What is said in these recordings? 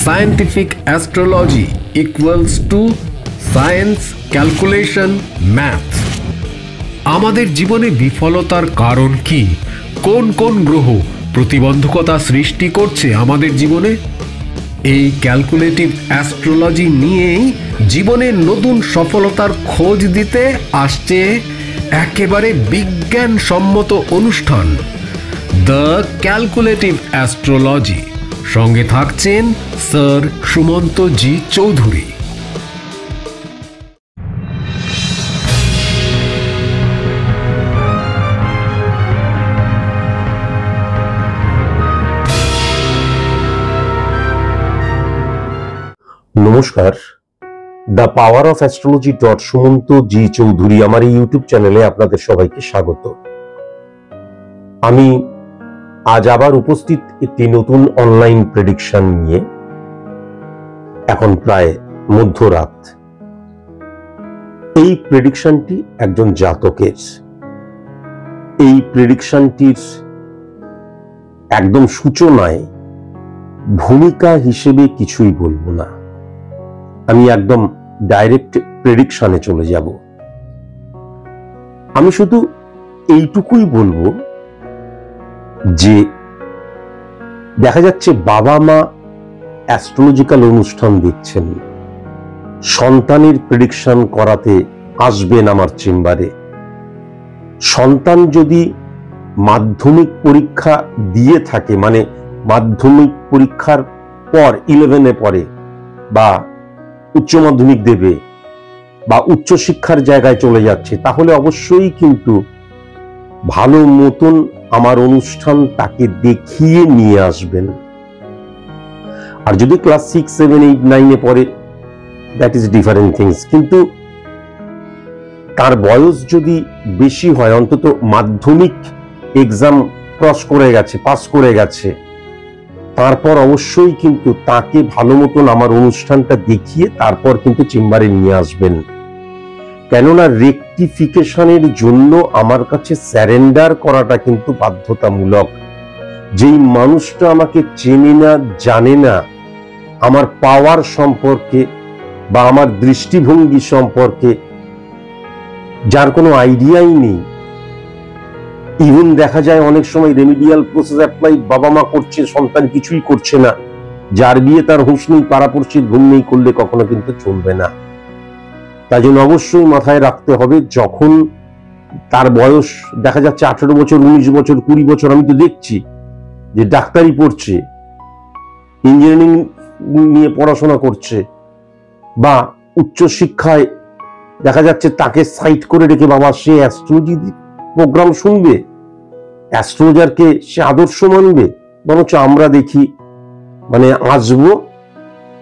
Scientific astrology equals to science, calculation, math. আমাদের জীবনে বিফলতার কারণ কি? কোন কোন গ্রহ প্রতিবন্ধকতা সৃষ্টি করছে আমাদের জীবনে? এই ক্যালকুলেটিভ অ্যাস্ট্রোলজি নিয়েই জীবনের নতুন সফলতার খোঁজ দিতে আসছে একেবারে বিজ্ঞানসম্মত অনুষ্ঠান দ্য ক্যালকুলেটিভ অ্যাস্ট্রোলজি। সঙ্গে থাকছেন স্যার সুমন্ত জি চৌধুরী। নমস্কার, the power of astrology Sumanta ji Chowdhury আমার এই ইউটিউব চ্যানেলে আপনাদের সবাইকে স্বাগত। আমি আজ আবার উপস্থিত একটি নতুন অনলাইন প্রেডিকশন নিয়ে। এখন প্রায় মধ্যরাত। এই প্রেডিকশনটি একজন জাতকের। এই প্রেডিকশনটির একদম সূচনায় ভূমিকা হিসেবে কিছুই বলবো না, আমি একদম ডাইরেক্ট প্রেডিকশনে চলে যাব। আমি শুধু এইটুকুই বলবো যে দেখা যাচ্ছে বাবা মা অ্যাস্ট্রোলজিক্যাল অনুষ্ঠান দেখছেন, সন্তানের প্রেডিকশন করাতে আসবেন আমার চেম্বারে। সন্তান যদি মাধ্যমিক পরীক্ষা দিয়ে থাকে, মানে মাধ্যমিক পরীক্ষার পর 11-এ পড়ে বা উচ্চ মাধ্যমিক দেবে বা উচ্চ শিক্ষার জায়গায় চলে যাচ্ছে, তাহলে অবশ্যই কিন্তু ভালো মতন আমার অনুষ্ঠান তাকে দেখিয়ে নিয়ে আসবেন। আর যদি ক্লাস 6, 7, 8, 9-এ পড়ে, দ্যাট ইজ ডিফারেন্ট থিংস। কিন্তু তার বয়স যদি বেশি হয়, অন্তত মাধ্যমিক এক্সাম ক্রস করে গেছে, পাস করে গেছে, তারপর অবশ্যই কিন্তু তাকে ভালো মতন আমার অনুষ্ঠানটা দেখিয়ে তারপর কিন্তু চেম্বারে নিয়ে আসবেন। কেননা রেকটিফিকেশনের জন্য আমার কাছে স্যারেন্ডার করাটা কিন্তু বাধ্যতামূলক। যেই মানুষটা আমাকে চেনে না, জানে না, আমার পাওয়ার সম্পর্কে বা আমার দৃষ্টিভঙ্গি সম্পর্কে যার কোনো আইডিয়াই নেই, ইভেন দেখা যায় অনেক সময় রেমিডিয়াল প্রসেস অ্যাপ্লাই বাবা মা করছে, সন্তান কিছুই করছে না, যার বিয়ে তার হুঁশ নেই, পাড়াপড়শির ঘুম নেই, করলে কখনো কিন্তু চলবে না। তাই জন্য অবশ্যই মাথায় রাখতে হবে, যখন তার বয়স দেখা যাচ্ছে 18 বছর, 19 বছর, 20 বছর, আমি তো দেখছি যে ডাক্তারি পড়ছে, ইঞ্জিনিয়ারিং নিয়ে পড়াশোনা করছে, বা উচ্চ শিক্ষায় দেখা যাচ্ছে তাকে সাইট করে রেখে বাবা সে অ্যাস্ট্রোলজি প্রোগ্রাম শুনবে, অ্যাস্ট্রোলজারকে সে আদর্শ মানবে। বরঞ্চ আমরা দেখি মানে আসবো,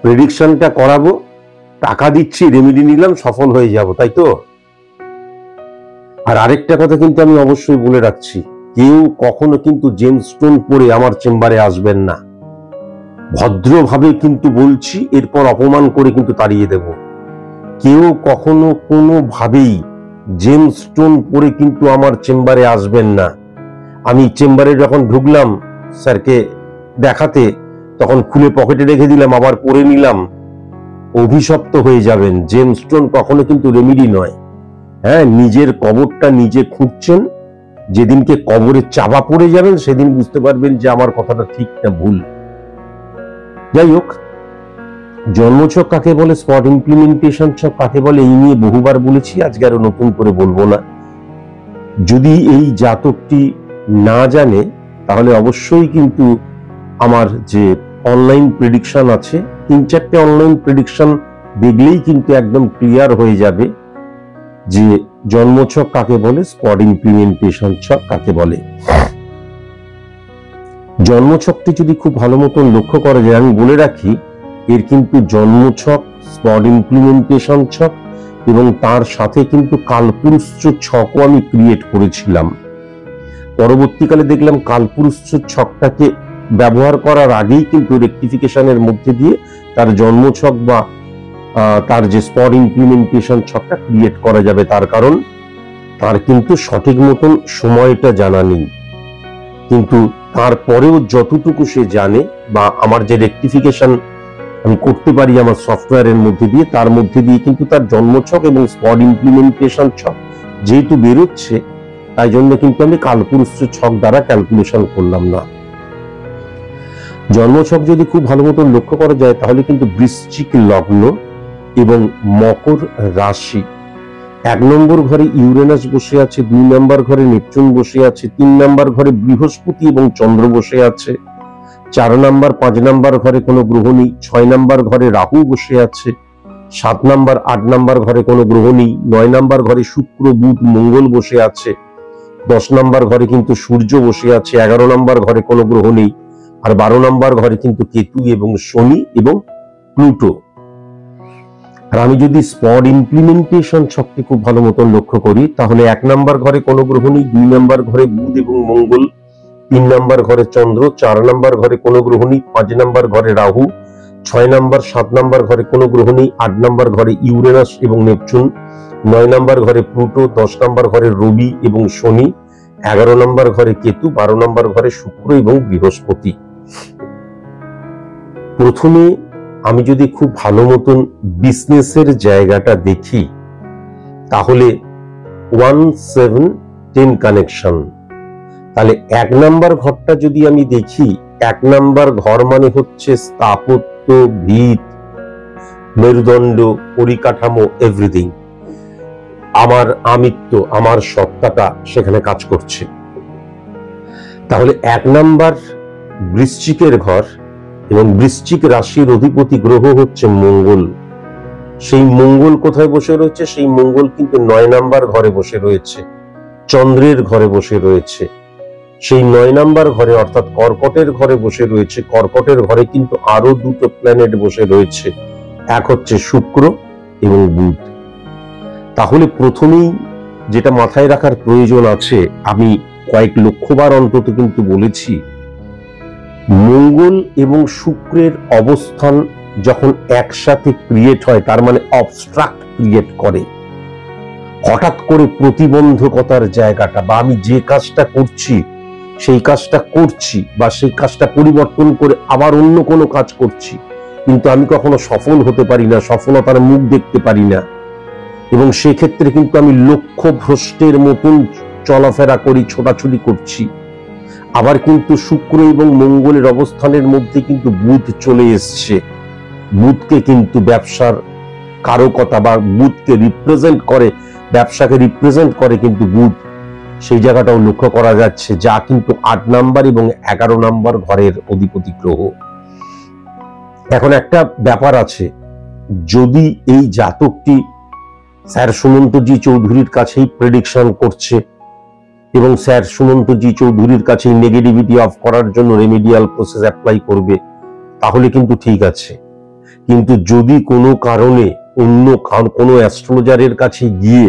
প্রেডিকশনটা করাবো, টাকা দিচ্ছি, রেমেডি নিলাম, সফল হয়ে যাব, তাই তো। আর আরেকটা কথা কিন্তু আমি অবশ্যই বলে রাখছি, কেউ কখনো কিন্তু জেমস্টোন পরে আমার চেম্বারে আসবেন না। ভদ্রভাবে কিন্তু বলছি, এরপর অপমান করে কিন্তু তাড়িয়ে দেব। কেউ কখনো কোনোভাবেই জেমস্টোন পরে কিন্তু আমার চেম্বারে আসবেন না। আমি চেম্বারে যখন ঢুকলাম স্যারকে দেখাতে, তখন খুলে পকেটে রেখে দিলাম, আবার পরে নিলাম, অভিশপ্ত হয়ে যাবেন। জেমস্টোন কখনো কিন্তু রেমিডি নয়। হ্যাঁ, নিজের কবরটা নিজে খুঁড়ছেন, যেদিনকে কবরে চাপা পড়ে যাবেন সেদিন বুঝতে পারবেন যে আমার কথাটা ঠিক না ভুল। যাই হোক, জন্মছক কাকে বলে, স্পট ইমপ্লিমেন্টেশন ছক কাকে বলে, এই নিয়ে বহুবার বলেছি, আজকে আরো নতুন করে বলবো না। যদি এই জাতকটি না জানে, তাহলে অবশ্যই কিন্তু আমার যে অনলাইন প্রেডিকশন আছে, 3-4টে অনলাইন প্রেডিকশন দেখলেই কিন্তু একদম ক্লিয়ার হয়ে যাবে যে জন্মছক কাকে বলে, স্পট ইমপ্লিমেন্টেশন ছক কাকে বলে। জন্মছকটি যদি খুব ভালো মতন লক্ষ্য করা যায়, আমি বলে রাখি, এর কিন্তু জন্মছক, স্পট ইমপ্লিমেন্টেশন ছক এবং তার সাথে কিন্তু কালপুরুষ ছকও আমি ক্রিয়েট করেছিলাম। পরবর্তীকালে দেখলাম কালপুরুষ ছকটাকে ব্যবহার করার আগেই কিন্তু রেকটিফিকেশনের মধ্যে দিয়ে তার জন্মছক বা তার যে স্পট ইমপ্লিমেন্টেশন ছকটা ক্রিয়েট করা যাবে। তার কারণ তার কিন্তু সঠিক মতন সময়টা জানা নেই, কিন্তু তারপরেও যতটুকু সে জানে বা আমার যে রেকটিফিকেশন আমি করতে পারি আমার সফটওয়্যারের মধ্যে দিয়ে, তার মধ্যে দিয়ে কিন্তু তার জন্মছক এবং স্পট ইমপ্লিমেন্টেশন ছক যেহেতু বেরোচ্ছে, তাই জন্য কিন্তু আমি কালপুরুষ ছক দ্বারা ক্যালকুলেশন করলাম না। জন্মছক যদি খুব ভালো মতন লক্ষ্য করা যায় তাহলে কিন্তু বৃশ্চিক লগ্ন এবং মকর রাশি, 1 নম্বর ঘরে ইউরেনাস বসে আছে, 2 নম্বর ঘরে নেপচুন বসে আছে, 3 নম্বর ঘরে বৃহস্পতি এবং চন্দ্র বসে আছে, 4 নম্বর 5 নম্বর ঘরে কোনো গ্রহ নেই, 6 নম্বর ঘরে রাহু বসে আছে, 7 নম্বর 8 নম্বর ঘরে কোনো গ্রহ নেই, 9 নম্বর ঘরে শুক্র বুধ মঙ্গল বসে আছে, 10 নম্বর ঘরে কিন্তু সূর্য বসে আছে, 11 নম্বর ঘরে কোনো গ্রহ নেই, আর 12 নম্বর ঘরে কিন্তু কেতু এবং শনি এবং প্লুটো। আর আমি যদি স্পট ইমপ্লিমেন্টেশন ছকটি খুব ভালো মতন লক্ষ্য করি তাহলে 1 নম্বর ঘরে কোনো গ্রহ নেই, 2 নম্বর ঘরে বুধ এবং মঙ্গল, 3 নম্বর ঘরে চন্দ্র, 4 নম্বর ঘরে কোনো গ্রহ নেই, 5 নম্বর ঘরে রাহু, 6 নম্বর 7 নম্বর ঘরে কোনো গ্রহ নেই, 8 নম্বর ঘরে ইউরেনাস এবং নেপচুন, 9 নম্বর ঘরে প্লুটো, 10 নম্বর ঘরে রবি এবং শনি, 11 নম্বর ঘরে কেতু, 12 নম্বর ঘরে শুক্র এবং বৃহস্পতি। প্রথমে আমি যদি খুব ভালো মতন বিজনেসের জায়গাটা দেখি তাহলে 1 7 10 কানেকশন, তাহলে 1 নম্বর ঘরটা যদি আমি দেখি, 1 নম্বর ঘর মানে হচ্ছে স্থাপত্য, ভিত, মেরুদণ্ড, পরিকাঠামো, এভরিথিং। আমার আমিত্ব, আমার সত্তাটা সেখানে কাজ করছে। তাহলে 1 নম্বর বৃশ্চিকের ঘর এবং বৃশ্চিক রাশির অধিপতি গ্রহ হচ্ছে মঙ্গল। সেই মঙ্গল কোথায় বসে রয়েছে? সেই মঙ্গল কিন্তু 9 নম্বর ঘরে বসে রয়েছে, চন্দ্রের ঘরে বসে রয়েছে। সেই 9 নম্বর ঘরে অর্থাৎ কর্কটের ঘরে বসে রয়েছে। কর্কটের ঘরে কিন্তু আরো 2টো প্ল্যানেট বসে রয়েছে, এক হচ্ছে শুক্র এবং বুধ। তাহলে প্রথমেই যেটা মাথায় রাখার প্রয়োজন আছে, আমি কয়েক লক্ষবার অন্তত কিন্তু বলেছি, মঙ্গল এবং শুক্রের অবস্থান যখন একসাথে ক্রিয়েট হয় তার মানে অবস্ট্রাক্ট ক্রিয়েট করে। হঠাৎ করে প্রতিবন্ধকতার জায়গাটা, বা আমি যে কাজটা করছি সেই কাজটা করছি বা সেই কাজটা পরিবর্তন করে আবার অন্য কোনো কাজ করছি, কিন্তু আমি কখনো সফল হতে পারি না, সফলতার মুখ দেখতে পারি না, এবং সেক্ষেত্রে কিন্তু আমি লক্ষ্য ভ্রষ্টের মতন চলাফেরা করি, ছোটাছুটি করছি। আবার কিন্তু শুক্র এবং মঙ্গলের অবস্থানের মধ্যে কিন্তু বুধ চলে এসছে। বুধকে কিন্তু ব্যবসার কারকতা বা বুধকে রিপ্রেজেন্ট করে, ব্যবসাকে রিপ্রেজেন্ট করে কিন্তু বুধ, সেই জায়গাটাও লক্ষ্য করা যাচ্ছে, যা কিন্তু 8 নম্বর এবং 11 নম্বর ঘরের অধিপতি গ্রহ। এখন একটা ব্যাপার আছে, যদি এই জাতকটি স্যার সুমন্তজি চৌধুরীর কাছেই প্রেডিকশন করছে এবং স্যার সুমন্তজি চৌধুরীর কাছে নেগেটিভিটি অফ করার জন্য রেমিডিয়াল প্রসেস অ্যাপ্লাই করবে, তাহলে কিন্তু ঠিক আছে। কিন্তু যদি কোনো কারণে অন্য কোনো অ্যাস্ট্রোলজারের কাছে গিয়ে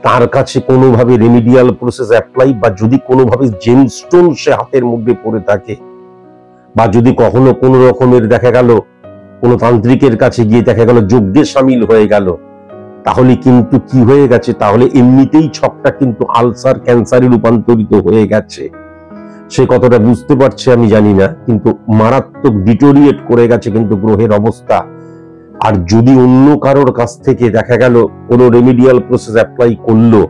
তার কাছে কোনোভাবে রেমিডিয়াল প্রসেস অ্যাপ্লাই, বা যদি কোনোভাবে জেমস্টোন সে হাতের মধ্যে পড়ে থাকে, বা যদি কখনো কোনো রকমের দেখা গেল কোনো তান্ত্রিকের কাছে গিয়ে দেখা গেল যজ্ঞে সামিল হয়ে গেল, তাহলে কিন্তু কি হয়ে গেছে, তাহলে এমনিতেই ছকটা কিন্তু আলসার ক্যান্সারে রূপান্তরিত হয়ে গেছে। সে কতটা বুঝতে পারছে আমি জানি না, কিন্তু মারাত্মক ডিটোরিয়েট করে গেছে কিন্তু গ্রহের অবস্থা। আর যদি অন্য কারোর কাছ থেকে দেখা গেল কোনো রেমিডিয়াল প্রসেস অ্যাপ্লাই করলো,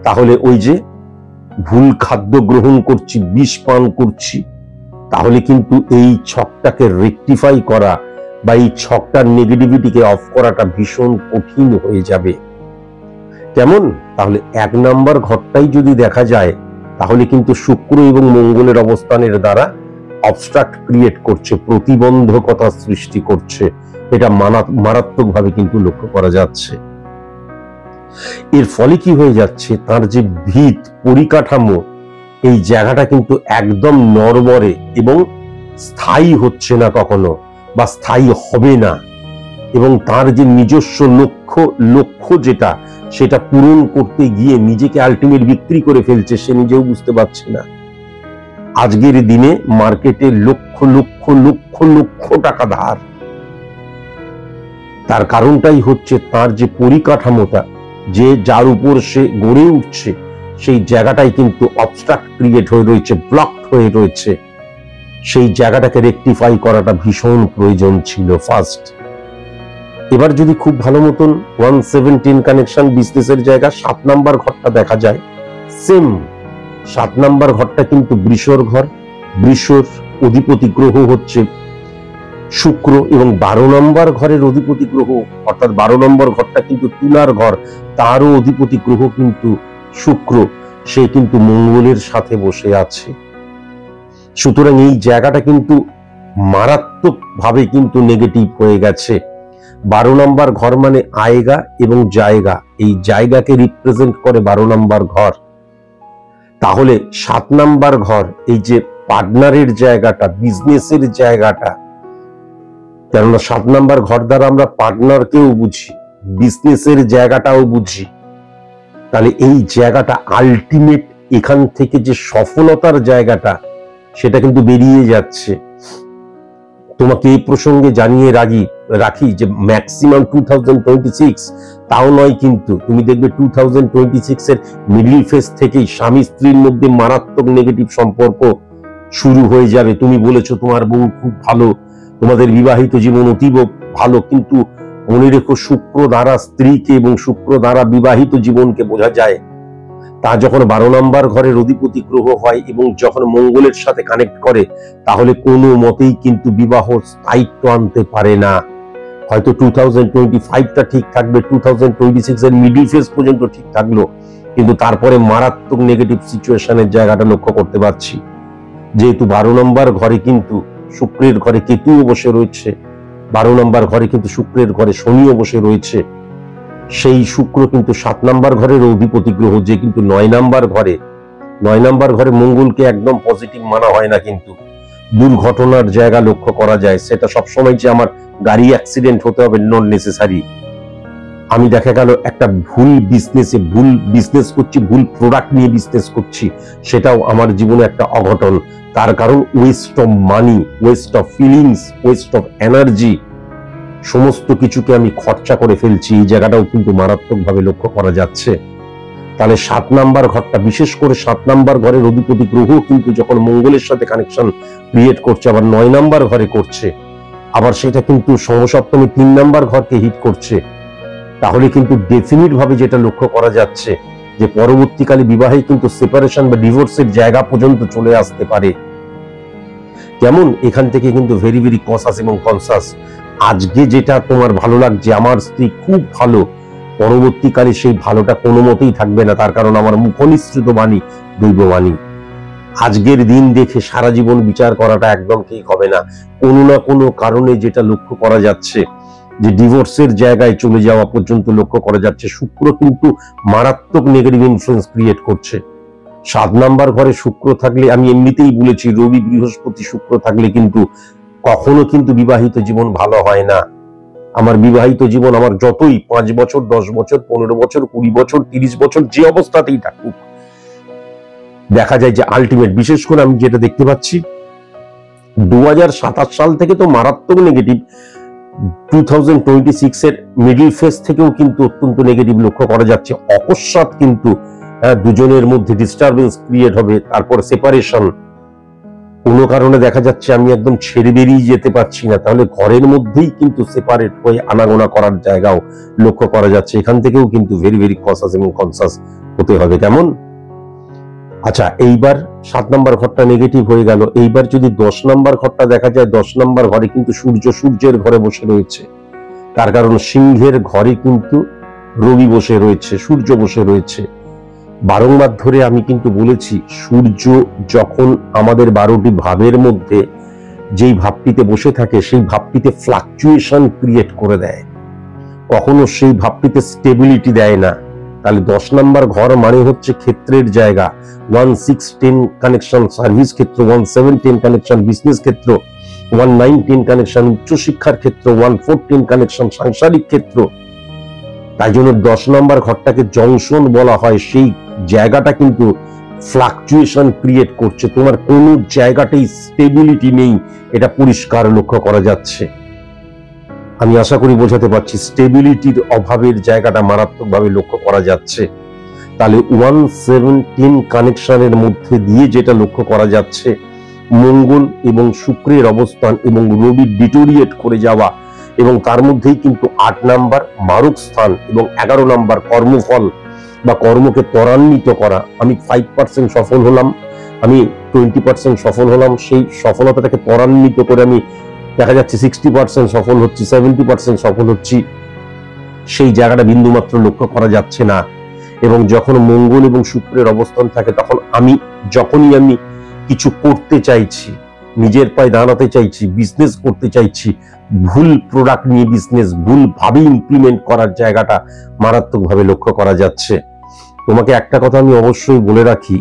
তাহলে ওই যে ভুল খাদ্য গ্রহণ করছি, বিষ পান করছি, তাহলে কিন্তু এই ছকটাকে রেকটিফাই করা বা এই ছকটার নেগেটিভিটিকে অফ করাটা ভীষণ কঠিন হয়ে যাবে। কেমন? তাহলে 1 নম্বর ঘরটাই যদি দেখা যায়, তাহলে কিন্তু শুক্র এবং মঙ্গলের অবস্থানের দ্বারা অবস্ট্রাক্ট ক্রিয়েট করছে, প্রতিবন্ধকতা সৃষ্টি করছে। এটা মারাত্মকভাবে কিন্তু লক্ষ্য করা যাচ্ছে। এর ফলে কি হয়ে যাচ্ছে, তার যে ভিত পরিকাঠামো, এই জায়গাটা কিন্তু একদম নড়বড়ে এবং স্থায়ী হচ্ছে না কখনো, বা স্থায়ী হবে না। এবং তার যে নিজস্ব লক্ষ্য যেটা, সেটা পূরণ করতে গিয়ে নিজেকে আলটিমেট বিক্রি করে ফেলছে, সে নিজেও বুঝতে পারছে না। আজকের দিনে মার্কেটে লক্ষ লক্ষ লক্ষ লক্ষ টাকা ধার। তার কারণটাই হচ্ছে তার যে পরিকাঠামোটা, যে যার উপর সে গড়ে উঠছে, সেই জায়গাটাই কিন্তু অবস্ট্রাক্ট ক্রিয়েট হয়ে রয়েছে, ব্লকড হয়ে রয়েছে। সেই জায়গাটাকে রেকটিফাই করাটা ভীষণ প্রয়োজন ছিল ফার্স্ট। এবার যদি খুব ভালো মতন 117 কানেকশন বিজনেসের জায়গা 7 নাম্বার ঘরটা দেখা যায়, সেম 7 নাম্বার ঘরটা কিন্তু বৃষর ঘর, বৃষর অধিপতি গ্রহ হচ্ছে শুক্র, এবং 12 নম্বর ঘরের অধিপতি গ্রহ অর্থাৎ 12 নম্বর ঘরটা কিন্তু তুলার ঘর, তারও অধিপতি গ্রহ কিন্তু শুক্র, সে কিন্তু মঙ্গলের সাথে বসে আছে। সুতরাং এই জায়গাটা কিন্তু মারাত্মক ভাবে কিন্তু নেগেটিভ হয়ে গেছে। 12 নম্বর ঘর মানে আয়গা এবং জায়গা, এই জায়গাকে রিপ্রেজেন্ট করে 12 নম্বর ঘর। তাহলে 7 নাম্বার ঘর, এই যে পার্টনারের জায়গাটা, বিজনেসের জায়গাটা, কেননা 7 নাম্বার ঘর দ্বারা আমরা পার্টনারকেও বুঝি, বিজনেসের জায়গাটাও বুঝি। তাহলে এই জায়গাটা আলটিমেট, এখান থেকে যে সফলতার জায়গাটা সেটা কিন্তু বেরিয়ে যাচ্ছে। তোমাকে এই প্রসঙ্গে জানিয়ে রাখি যে ম্যাক্সিমাম 2026, তাও নয় কিন্তু, তুমি দেখবে 2026 এর মিডল ফেজ থেকেই স্বামী স্ত্রীর মধ্যে মারাত্মক নেগেটিভ সম্পর্ক শুরু হয়ে যাবে। তুমি বলেছো তোমার বউ খুব ভালো, তোমাদের বিবাহিত জীবন অতীব ভালো, কিন্তু মনে রেখো শুক্র দ্বারা স্ত্রীকে এবং শুক্র দ্বারা বিবাহিত জীবনকে বোঝা যায়। তা যখন 12 নম্বর ঘরের অধিপতি গ্রহ হয় এবং যখন মঙ্গলের সাথে কানেক্ট করে, তাহলে কোনো মতেই কিন্তু বিবাহ স্থায়িত্ব আনতে পারে না। হয়তো 2025টা ঠিক থাকবে, 2026 এর মিডল ফেজ পর্যন্ত ঠিক থাকলো, কিন্তু তারপরে মারাত্মক নেগেটিভ সিচুয়েশনের জায়গাটা লক্ষ্য করতে পারছি। যেহেতু 12 নম্বর ঘরে কিন্তু শুক্রের ঘরে কেতুও বসে রয়েছে, 12 নম্বর ঘরে কিন্তু শুক্রের ঘরে শনিও বসে রয়েছে, সেই শুক্র কিন্তু 7 নাম্বার ঘরের অধিপতি গ্রহ, যে কিন্তু 9 নাম্বার ঘরে মঙ্গলকে একদম পজিটিভ মানা হয় না, কিন্তু দুর্ঘটনার জায়গা লক্ষ্য করা যায়। সেটা সবসময় যে আমার গাড়ি অ্যাক্সিডেন্ট হতে হবে নট নেসেসারি। আমি দেখা গেল একটা ভুল বিজনেস করছি, ভুল প্রোডাক্ট নিয়ে বিজনেস করছি, সেটাও আমার জীবনে একটা অঘটন। তার কারণ West of money, West of feelings, West of energy, সমস্ত কিছুকে আমি খরচা করে ফেলছি। এই জায়গাটাও কিন্তু মারাত্মকভাবে লক্ষ্য করা যাচ্ছে। তাহলে 7 নাম্বার ঘরটা, বিশেষ করে 7 নাম্বার ঘরের অধিপতি গ্রহ কিন্তু যখন মঙ্গলের সাথে কানেকশন ক্রিয়েট করছে, আবার 9 নাম্বার ঘরে করছে, আবার সেটা কিন্তু সমসপ্তমী 3 নাম্বার ঘরকে হিট করছে, তাহলে কিন্তু ডেফিনিট ভাবে যেটা লক্ষ্য করা যাচ্ছে যে পরবর্তীকালে বিবাহে কিন্তু সেপারেশন বা ডিভোর্সের জায়গা পর্যন্ত চলে আসতে পারে। কেমন এখান থেকে কিন্তু ভেরি ভেরি কনসাস এবং কনসাস। আজকে যেটা তোমার ভালো লাগছে, আমার স্ত্রী খুব ভালো, পরবর্তীকালে সেই ভালোটা কোনো মতেই থাকবে না, তার কারণ আমার মুখনিসৃত বাণী দৈববাণী। আজকের দিন দেখে সারা জীবন বিচার করাটা একদম ঠিক হবে না। কোনো না কোনো কারণে যেটা লক্ষ্য করা যাচ্ছে যে ডিভোর্সের জায়গায় চলে যাওয়া পর্যন্ত লক্ষ্য করা যাচ্ছে। শুক্র কিন্তু মারাত্মক নেগেটিভ ইনফ্লুয়েন্স ক্রিয়েট করছে। 7 নাম্বার ঘরে শুক্র থাকলে, আমি এমনিতেই বলেছি, রবি বৃহস্পতি শুক্র থাকলে কিন্তু কখনো কিন্তু বিবাহিত জীবন ভালো হয় না। আমার বিবাহিত জীবন আমার যতই 5 বছর, 10 বছর, 15 বছর, 20 বছর, 30 বছর যে অবস্থাতেই থাকুক, দেখা যায় যে আলটিমেট, বিশেষ করে আমি যেটা দেখতে পাচ্ছি 2027 সাল থেকে তো মারাত্মক নেগেটিভ, 2026 এর মিডল ফেজ থেকেও কিন্তু অত্যন্ত নেগেটিভ লক্ষ্য করা যাচ্ছে। অকস্মাৎ কিন্তু দুজনের মধ্যে ডিস্টারবেন্স ক্রিয়েট হবে, তারপর সেপারেশন। কোনো কারণে দেখা যাচ্ছে আমি একদম ছেড়ে বেরিয়ে যেতে পারছি না, তাহলে ঘরের মধ্যেই কিন্তু সেপারেট হয়ে আনাগোনা করার জায়গাও লক্ষ্য করা যাচ্ছে। এখান থেকেও কিন্তু ভেরি ভেরি কনসাস এবং কনসাস হতে হবে। কেমন? আচ্ছা, এইবার 7 নাম্বার ঘরটা নেগেটিভ হয়ে গেল। এইবার যদি 10 নাম্বার ঘরটা দেখা যায়, 10 নাম্বার ঘরে কিন্তু সূর্যের ঘরে বসে রয়েছে, তার কারণ সিংহের ঘরে কিন্তু রবি বসে রয়েছে, সূর্য বসে রয়েছে। বারংবার ধরে আমি কিন্তু বলেছি, সূর্য যখন আমাদের 12টি ভাবের মধ্যে যেই ভাবটিতে বসে থাকে, সেই ভাবটিতে ফ্লাকচুয়েশন ক্রিয়েট করে দেয়, কখনো সেই ভাবটিতে স্টেবিলিটি দেয় না। তাহলে 10 নাম্বার ঘর মানে হচ্ছে ক্ষেত্রের জায়গা। 1610 কানেকশন সার্ভিস ক্ষেত্র, 1710 কানেকশন বিজনেস ক্ষেত্র, 1910 কানেকশন উচ্চশিক্ষার ক্ষেত্র, 1410 কানেকশন সাংসারিক ক্ষেত্র। তাই জন্য 10 নাম্বার ঘরটাকে জংশন বলা হয়। সেই জায়গাটা কিন্তু ফ্লাকচুয়েশন ক্রিয়েট করছে, তোমার কোনো জায়গাটাই স্টেবিলিটি নেই, এটা পরিষ্কার লক্ষ্য করা যাচ্ছে। আমি আশা করি বোঝাতে পারছি, স্টেবিলিটির অভাবের জায়গাটা মারাত্মকভাবে লক্ষ্য করা যাচ্ছে। তাহলে 117 কানেকশনের মধ্যে দিয়ে যেটা লক্ষ্য করা যাচ্ছে মঙ্গল এবং শুক্রের অবস্থান এবং রবি ডিটোরিয়েট করে যাওয়া, এবং তার মধ্যেই কিন্তু 8 নাম্বার মারক স্থান এবং 11 নাম্বার কর্মফল বা কর্মকে ত্বরান্বিত করা। আমি 5% সফল হলাম, আমি 20% সফল হলাম, সেই সফলতাটাকে ত্বরান্বিত করে আমি দেখা যাচ্ছে 60% সফল হচ্ছি, 70% সফল হচ্ছি, সেই জায়গাটা বিন্দুমাত্র লক্ষ্য করা যাচ্ছে না। এবং যখন মঙ্গল এবং শুক্রের অবস্থান থাকে তখন যখনই আমি কিছু করতে চাইছি, নিজের পায়ে দাঁড়াতে চাইছি, বিজনেস করতে চাইছি, ভুল প্রোডাক্ট নিয়ে বিজনেস ভুলভাবে ইমপ্লিমেন্ট করার জায়গাটা মারাত্মকভাবে লক্ষ্য করা যাচ্ছে। তোমাকে একটা কথা আমি অবশ্যই বলে রাখি,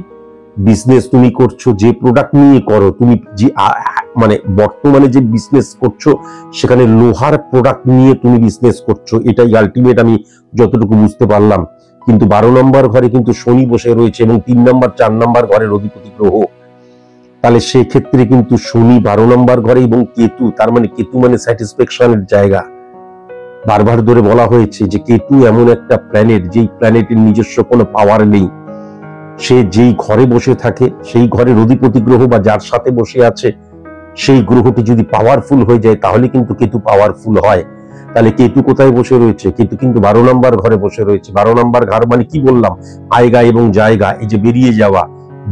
বিজনেস তুমি করছো যে প্রোডাক্ট নিয়ে করো, তুমি যে মানে বর্তমানে যে বিজনেস করছো সেখানে লোহার প্রোডাক্ট নিয়ে তুমি বিজনেস করছো, এটাই আলটিমেট আমি যতটুকু বুঝতে পারলাম। কিন্তু 12 নম্বর ঘরে কিন্তু শনি বসে রয়েছে এবং 3 নম্বর 4 নম্বর ঘরের অধিপতি গ্রহ। তাহলে সেক্ষেত্রে কিন্তু শনি 12 নম্বর ঘরে এবং কেতু, তার মানে কেতু মানে স্যাটিসফ্যাকশনের জায়গা। বারবার ধরে বলা হয়েছে যে কেতু এমন একটা প্ল্যানেট, যেই প্ল্যানেটের নিজস্ব কোনো পাওয়ার নেই। সে যেই ঘরে বসে থাকে সেই ঘরের অধিপতি গ্রহ বা যার সাথে বসে আছে সেই গ্রহটি যদি পাওয়ারফুল হয়ে যায় তাহলে কিন্তু কেতু পাওয়ারফুল হয়। তাহলে কেতু কোথায় বসে রয়েছে? কেতু কিন্তু 12 নম্বর ঘরে বসে রয়েছে। 12 নম্বর ঘর মানে কি বললাম? আয়গা এবং জায়গা, এই যে বেরিয়ে যাওয়া,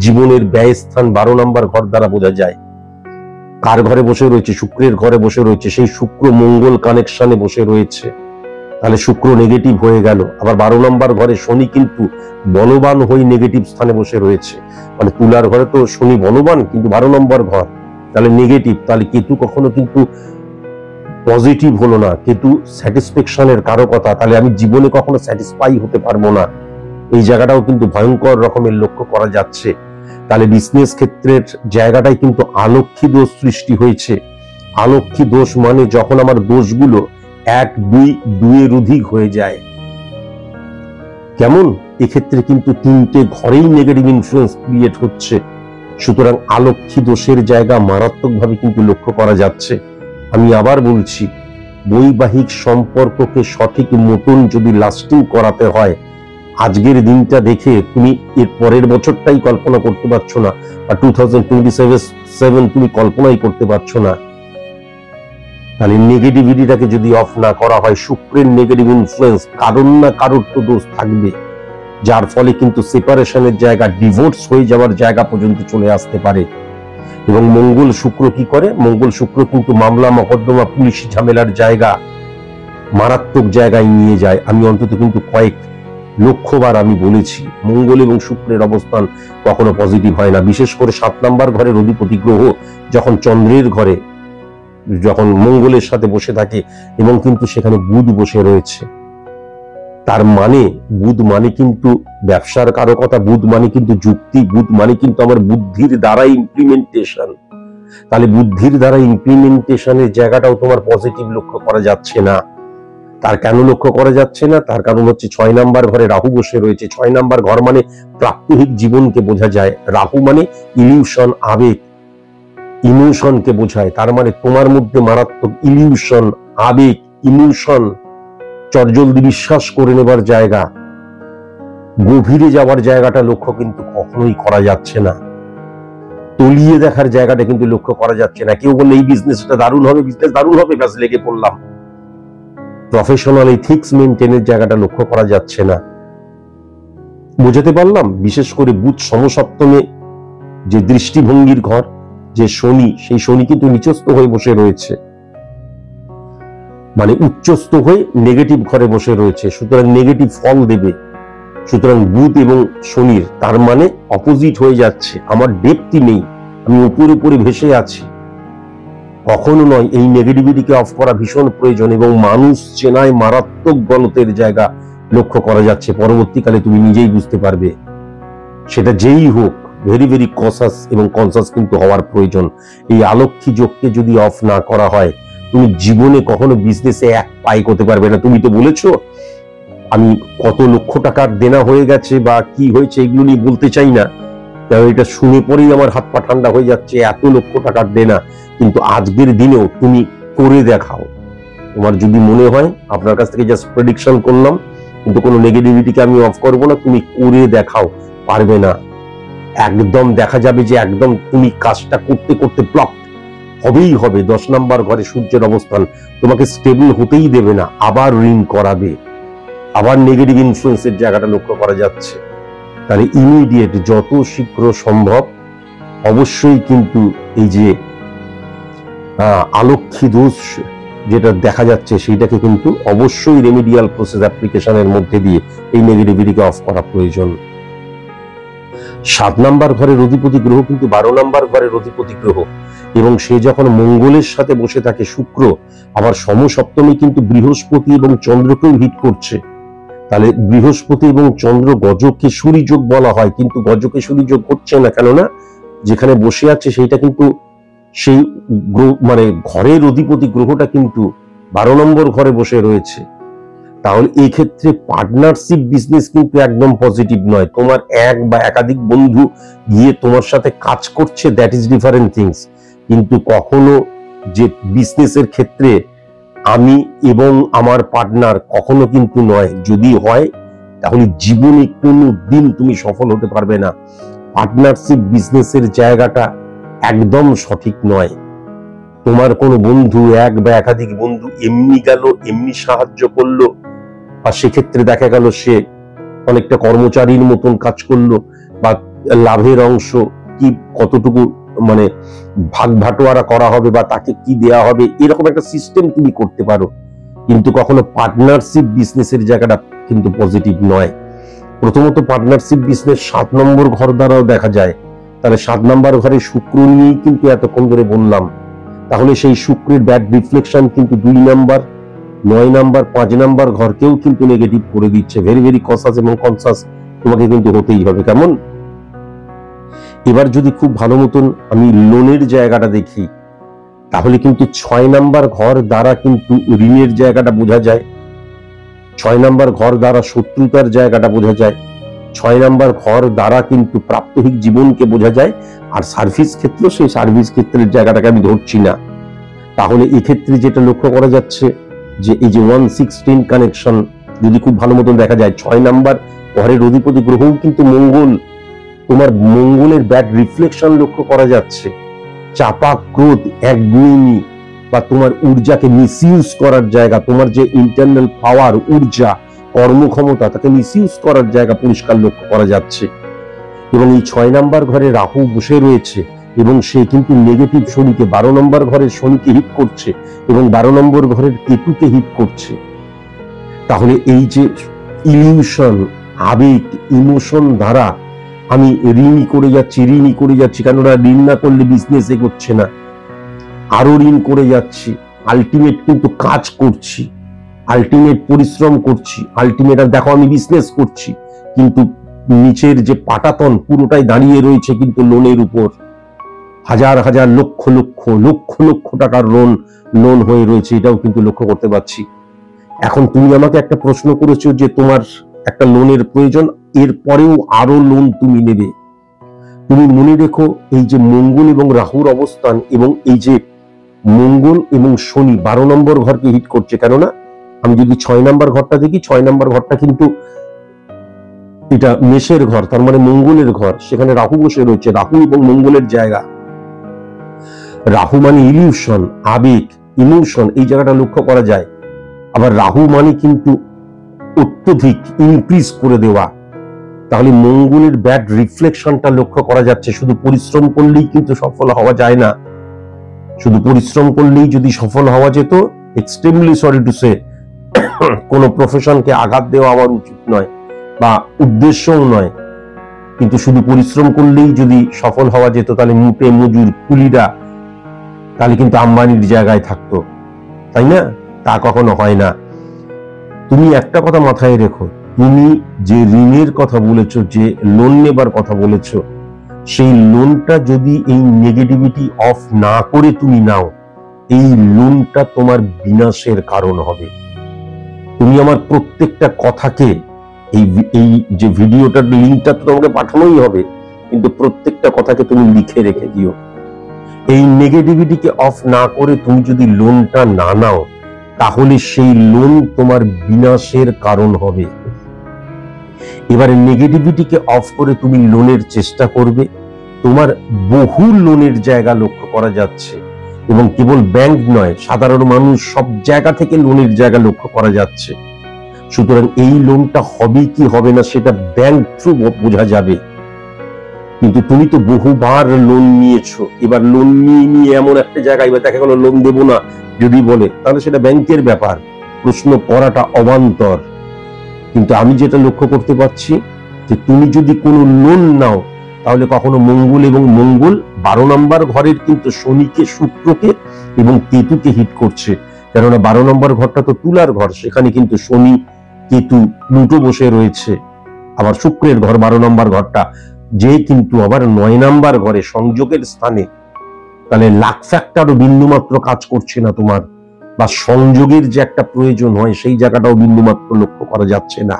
জীবনের ব্যয় স্থান 12 নম্বর ঘর দ্বারা বোঝা যায়। কার ঘরে বসে রয়েছে? শুক্রের ঘরে বসে রয়েছে। সেই শুক্র মঙ্গল কানেকশনে বসে রয়েছে, তাহলে শুক্র নেগেটিভ হয়ে গেল। আবার 12 নম্বর ঘরে শনি কিন্তু বলবান হয়ে নেগেটিভ স্থানে বসে রয়েছে। মানে তুলার ঘরে তো শনি বলবান, কিন্তু 12 নম্বর ঘর তাহলে নেগেটিভ। তাহলে কেতু কখনো কিন্তু পজিটিভ হলো না, কেতু স্যাটিসফ্যাকশনের কারকতা। তাহলে আমি জীবনে কখনো স্যাটিসফাই হতে পারবো না, এই জায়গাটাও কিন্তু ভয়ঙ্কর রকমের লক্ষ্য করা যাচ্ছে। তাহলে বিজনেস ক্ষেত্রের জায়গাটাই কিন্তু আলক্ষ্মী দোষ সৃষ্টি হয়েছে। আলক্ষ্মী দোষ মানে যখন আমার দোষগুলো 1, 2 এর অধিক হয়ে যায়। কেমন? এক্ষেত্রে কিন্তু 3টে ঘরেই নেগেটিভ ইনফ্লুয়েন্স ক্রিয়েট হচ্ছে। সুতরাং আলক্ষ্মী দোষের জায়গা মারাত্মকভাবে কিন্তু লক্ষ্য করা যাচ্ছে। আমি আবার বলছি, বৈবাহিক সম্পর্ককে সঠিক মতন যদি লাস্টিং করাতে হয়, আজকের দিনটা দেখে তুমি এর পরের বছরটাই কল্পনা করতে পারছো না, বা 2027 তুমি কল্পনাই করতে পারছো না। তাহলে নেগেটিভিটিটাকে যদি অফ না করা হয়, শুক্রের নেগেটিভ ইনফ্লুয়েন্স কারণ না কারোর তো দোষ থাকবে, যার ফলে কিন্তু সেপারেশনের জায়গা, ডিভোর্স হয়ে যাওয়ার জায়গা পর্যন্ত চলে আসতে পারে। এবং মঙ্গল শুক্র কি করে? মঙ্গল শুক্র কিন্তু মামলা মকদ্দমা পুলিশি ঝামেলার জায়গা মারাত্মক জায়গায় নিয়ে যায়। আমি অন্তত কিন্তু কয়েক লক্ষবার আমি বলেছি, মঙ্গল এবং শুক্রের অবস্থান কখনো পজিটিভ হয় না। বিশেষ করে 7 নম্বর ঘরের অধিপতি গ্রহ যখন চন্দ্রের ঘরে, যখন মঙ্গলের সাথে বসে থাকে এবং কিন্তু সেখানে বুধ বসে রয়েছে, তার মানে বুধ মানে কিন্তু ব্যবসার কারকতা, বুধ মানে কিন্তু যুক্তি, বুধ মানে কিন্তু আমার বুদ্ধির দ্বারা ইমপ্লিমেন্টেশন। তাহলে বুদ্ধির দ্বারা ইমপ্লিমেন্টেশনের জায়গাটাও তোমার পজিটিভ লক্ষ্য করা যাচ্ছে না। তার কেন লক্ষ্য করা যাচ্ছে না? তার কারণ হচ্ছে 6 নম্বর ঘরে রাহু বসে রয়েছে। 6 নম্বর ঘর মানে প্রাত্যহিক জীবনকে বোঝা যায়। রাহু মানে ইলিউশন, আবেগ, ইমোশনকে বোঝায়। তার মানে তোমার মধ্যে মারাত্মক ইলিউশন, আবেগ, ইমোশন, চটজলদি বিশ্বাস করে নেবার জায়গা, গভীরে যাওয়ার জায়গাটা লক্ষ্য কিন্তু কখনোই করা যাচ্ছে না। তলিয়ে দেখার জায়গাটা কিন্তু লক্ষ্য করা যাচ্ছে না। কেউ বললে এই বিজনেসটা দারুণ হবে, বিজনেস দারুণ হবে, ব্যাস লেগে পড়লাম। প্রফেশনাল এথিক্স মেনটেনের জায়গাটা লক্ষ্য করা যাচ্ছে না। বুঝাতে পারলাম? বিশেষ করে বুধ সমসপ্তমে যে দৃষ্টিভঙ্গির ঘর, যে শনি, সেই শনি কিন্তু নিচস্থ হয়ে বসে রয়েছে, মানে উচ্চস্থ হয়ে নেগেটিভ ঘরে বসে রয়েছে। সুতরাং নেগেটিভ ফল দেবে। সুতরাং বুধ এবং শনির তার মানে অপোজিট হয়ে যাচ্ছে। আমার ডেপথই নেই, আমি উপরে উপরে ভেসে আছি। কখনো নয়। এই নেগেটিভিটিকে অফ করা ভীষণ প্রয়োজন। এবং মানুষ চেনায় মারাত্মক গলতের জায়গা লক্ষ্য করা যাচ্ছে। পরবর্তীকালে তুমি নিজেই বুঝতে পারবে। সেটা যেই হোক, ভেরি ভেরি কসাস এবং কনসাস কিন্তু হওয়ার প্রয়োজন। এই আলক্ষ্মী যোগকে যদি অফ না করা হয়, তুমি জীবনে কখনো বিজনেসে এক পাই করতে পারবে না। তুমি তো বলেছো আমি কত লক্ষ টাকার দেনা হয়ে গেছে বা কি হয়েছে, এগুলো নিয়ে বলতে চাই না, কারণ এটা শুনে পরেই আমার হাত পা ঠান্ডা হয়ে যাচ্ছে। এত লক্ষ টাকার দেনা, কিন্তু আজকের দিনেও তুমি করে দেখাও। তোমার যদি মনে হয়, আপনার কাছ থেকে জাস্ট প্রেডিকশন করলাম, কিন্তু কোনো নেগেটিভিটিকে আমি অফ করবো না, তুমি করে দেখাও, পারবে না। একদম দেখা যাবে যে একদম তুমি কাজটা করতে করতে ব্লক হবেই হবে। 10 নম্বর ঘরে সূর্যের অবস্থান তোমাকে স্টেবল হতেই দেবে না, আবার ঋণ করাবে, আবার নেগেটিভ ইনফ্লুয়েন্সের জায়গাটা লক্ষ্য করা যাচ্ছে। তাহলে ইমিডিয়েট যত শীঘ্র সম্ভব অবশ্যই কিন্তু এই যে আলক্ষ্মী দোষ যেটা দেখা যাচ্ছে সেটাকে কিন্তু অবশ্যই রেমিডিয়াল প্রসেস অ্যাপ্লিকেশনের মধ্যে দিয়ে এই নেগেটিভিটিকে অফ করা প্রয়োজন। 7 নম্বর ঘরের অধিপতি গ্রহ কিন্তু 12 নম্বর ঘরের অধিপতি গ্রহ, এবং সে যখন মঙ্গলের সাথে বসে থাকে শুক্র, আবার সমসপ্তমী কিন্তু বৃহস্পতি এবং চন্দ্রকেও হিট করছে। তাহলে বৃহস্পতি এবং চন্দ্র গজকেশরী যোগ বলা হয়, কিন্তু গজকেশরী যোগ হচ্ছে না, কেননা যেখানে বসে আছে সেইটা কিন্তু সেই মানে ঘরের অধিপতি গ্রহটা কিন্তু 12 নম্বর ঘরে বসে রয়েছে। তাহলে এই ক্ষেত্রে পার্টনারশিপ বিজনেস কিন্তু একদম পজিটিভ নয়। তোমার এক বা একাধিক বন্ধু গিয়ে তোমার সাথে কাজ করছে, দ্যাট ইজ ডিফারেন্ট থিংস, কিন্তু কখনো যে বিজনেসের ক্ষেত্রে আমি এবং আমার পার্টনার কখনো কিন্তু নয়। যদি হয় তাহলে জীবনে কোনো দিন তুমি সফল হতে পারবে না। পার্টনারশিপ বিজনেসের জায়গাটা একদম সঠিক নয়। তোমার কোনো বন্ধু, এক বা একাধিক বন্ধু এমনি গেল, এমনি সাহায্য করলো, বা সেক্ষেত্রে দেখা গেল সে অনেকটা কর্মচারীর মতন কাজ করলো, বা লাভের অংশ কি কতটুকু মানে ভাগ ভাটোয়ারা করা হবে বা তাকে কি দেয়া হবে, এরকম একটা সিস্টেম তুমি করতে পারো, কিন্তু কখনো পার্টনারশিপ বিজনেসের জায়গাটা কিন্তু পজিটিভ নয়। প্রথমত পার্টনারশিপ বিজনেস 7 নম্বর ঘর দ্বারাও দেখা যায়। তাহলে 7 নম্বর ঘরে শুক্র নিয়েই কিন্তু এতক্ষণ ধরে বললাম। তাহলে সেই শুক্রের ব্যাড রিফ্লেকশন কিন্তু 2 নম্বর, 9 নম্বর, 5 নম্বর ঘরকেও কিন্তু নেগেটিভ করে দিচ্ছে। ভেরি ভেরি কনসাস এবং কনসাস তোমাকে কিন্তু হতেই হবে। কেমন? এবার যদি খুব ভালো মতন আমি লোনের জায়গাটা দেখি, তাহলে কিন্তু 6 নম্বর ঘর দ্বারা কিন্তু ঋণের জায়গাটা বোঝা যায়, 6 নম্বর ঘর দ্বারা শত্রুতার জায়গাটা বোঝা যায়, 6 নম্বর ঘর দ্বারা কিন্তু প্রাত্যহিক জীবনকে বোঝা যায়। আর সার্ভিস ক্ষেত্র, সেই সার্ভিস ক্ষেত্রের জায়গাটাকে আমি ধরছি না। তাহলে এক্ষেত্রে যেটা লক্ষ্য করা যাচ্ছে যে এই যে 116 কানেকশন যদি খুব ভালো মতন দেখা যায়, 6 নম্বর ঘরের অধিপতি গ্রহও কিন্তু মঙ্গল, তোমার মঙ্গলের ব্যাড রিফ্লেকশন লক্ষ্য করা যাচ্ছে। চাপা ক্রোধ, একগুঁয়েমি, বা তোমার ঊর্জাকে মিসইউজ করার জায়গা, তোমার যে ইন্টারনাল পাওয়ার, ঊর্জা, কর্মক্ষমতা, তাকে মিসইউজ করার জায়গা পরিষ্কার লক্ষ্য করা যাচ্ছে। এবং এই 6 নম্বর ঘরে রাহু বসে রয়েছে, এবং সে কিন্তু নেগেটিভ শনিকে 12 নম্বর ঘরের শনিকে হিট করছে, এবং 12 নম্বর ঘরের কেতুকে হিট করছে। তাহলে এই যে ইলিউশন, আবেগ, ইমোশন দ্বারা আমি ঋণই করে যাচ্ছি, কেননা ঋণ না করলে বিজনেস এগোচ্ছে না, আরো ঋণ করে যাচ্ছি, আলটিমেট কিন্তু কাজ করছি, আলটিমেট পরিশ্রম করছি, আলটিমেট আর দেখো আমি বিজনেস করছি, কিন্তু নিচের যে পাটাতন পুরোটাই দাঁড়িয়ে রয়েছে কিন্তু লোনের উপর। হাজার হাজার লক্ষ লক্ষ লক্ষ লক্ষ টাকার লোন হয়ে রয়েছে, এটাও কিন্তু লক্ষ্য করতে পারছি। এখন তুমি আমাকে একটা প্রশ্ন করেছো যে তোমার একটা লোনের প্রয়োজন, এরপরেও আরো লোন তুমি নেবে। তুমি মনে রেখো এই যে মঙ্গল এবং রাহুর অবস্থান, এবং এই যে মঙ্গল এবং শনি 12 নম্বর ঘরকে হিট করছে, কেননা আমি যদি 6 নম্বর ঘরটা দেখি, 6 নম্বর ঘরটা কিন্তু এটা মেষের ঘর, তার মানে মঙ্গলের ঘর, সেখানে রাহু বসে রয়েছে, রাহু এবং মঙ্গলের জায়গা। রাহু মানে ইলিউশন, আবেগ, ইমোশন, এই জায়গাটা লক্ষ্য করা যায়। আবার রাহু মানে কিন্তু অত্যধিক ইনক্রিজ করে দেওয়া। তাহলে মঙ্গলের ব্যাড রিফ্লেকশনটা লক্ষ্য করা যাচ্ছে। শুধু পরিশ্রম করলেই কিন্তু সফল হওয়া যায় না, শুধু পরিশ্রম করলেই যদি সফল হওয়া যেত, এক্সট্রিমলি সরি টু সে, কোনো প্রফেশনকে আঘাত দেওয়া আমার উচিত নয় বা উদ্দেশ্যও নয়, কিন্তু শুধু পরিশ্রম করলেই যদি সফল হওয়া যেত, তাহলে মুটে মজুর কুলিরা তাহলে কিন্তু আম্বানির জায়গায় থাকতো, তাই না? তা কখনো হয় না। তুমি একটা কথা মাথায় রেখো, তুমি যে ঋণের কথা বলেছো, যে লোন নেবার কথা বলেছো, সেই লোনটা যদি এই নেগেটিভিটি অফ না করে তুমি নাও, এই লোনটা তোমার বিনাশের কারণ হবে। তুমি আমার প্রত্যেকটা কথাকে, এই যে ভিডিওটার লিঙ্কটা তো তোমাকে পাঠানোই হবে, কিন্তু প্রত্যেকটা কথাকে তুমি লিখে রেখে দিও। এই নেগেটিভিটিকে অফ না করে তুমি যদি লোনটা না নাও, তাহলে সেই লোন তোমার বিনাশের কারণ হবে। এবারে নেগেটিভিটিকে অফ করে তুমি লোনের চেষ্টা করবে। তোমার বহু লোনের জায়গা লক্ষ্য করা যাচ্ছে, এবং কেবল ব্যাংক নয়, সাধারণ মানুষ সব জায়গা থেকে লোনের জায়গা লক্ষ্য করা যাচ্ছে। সুতরাং এই লোনটা হবে কি হবে না সেটা ব্যাংক থ্রু বোঝা যাবে। কিন্তু তুমি তো বহুবার লোন নিয়েছো, এবার লোন নিয়ে এমন একটা জায়গায় এবার দেখা গেল লোন দেবো না যদি বলে, তাহলে সেটা ব্যাংকের ব্যাপার, প্রশ্ন করাটা অবান্তর। কিন্তু আমি যেটা লক্ষ্য করতে পারছি যে তুমি যদি কোনো লোন নাও তাহলে কখনো মঙ্গল এবং মঙ্গল 12 নম্বর ঘরের কিন্তু শনিকে, শুক্রকে এবং কেতুকে হিট করছে। কেননা 12 নম্বর ঘরটা তো তুলার ঘর, সেখানে কিন্তু শনি, কেতু, প্লুটো বসে রয়েছে। আবার শুক্রের ঘর 12 নম্বর ঘরটা, যে কিন্তু আবার 9 নম্বর ঘরে সংযোগের স্থানে। তাহলে লাক ফ্যাক্টরও বিন্দুমাত্র কাজ করছে না তোমার, বা সংযোগের যে একটা প্রয়োজন হয় সেই জায়গাটাও বিন্দুমাত্র লক্ষ্য করা যাচ্ছে না।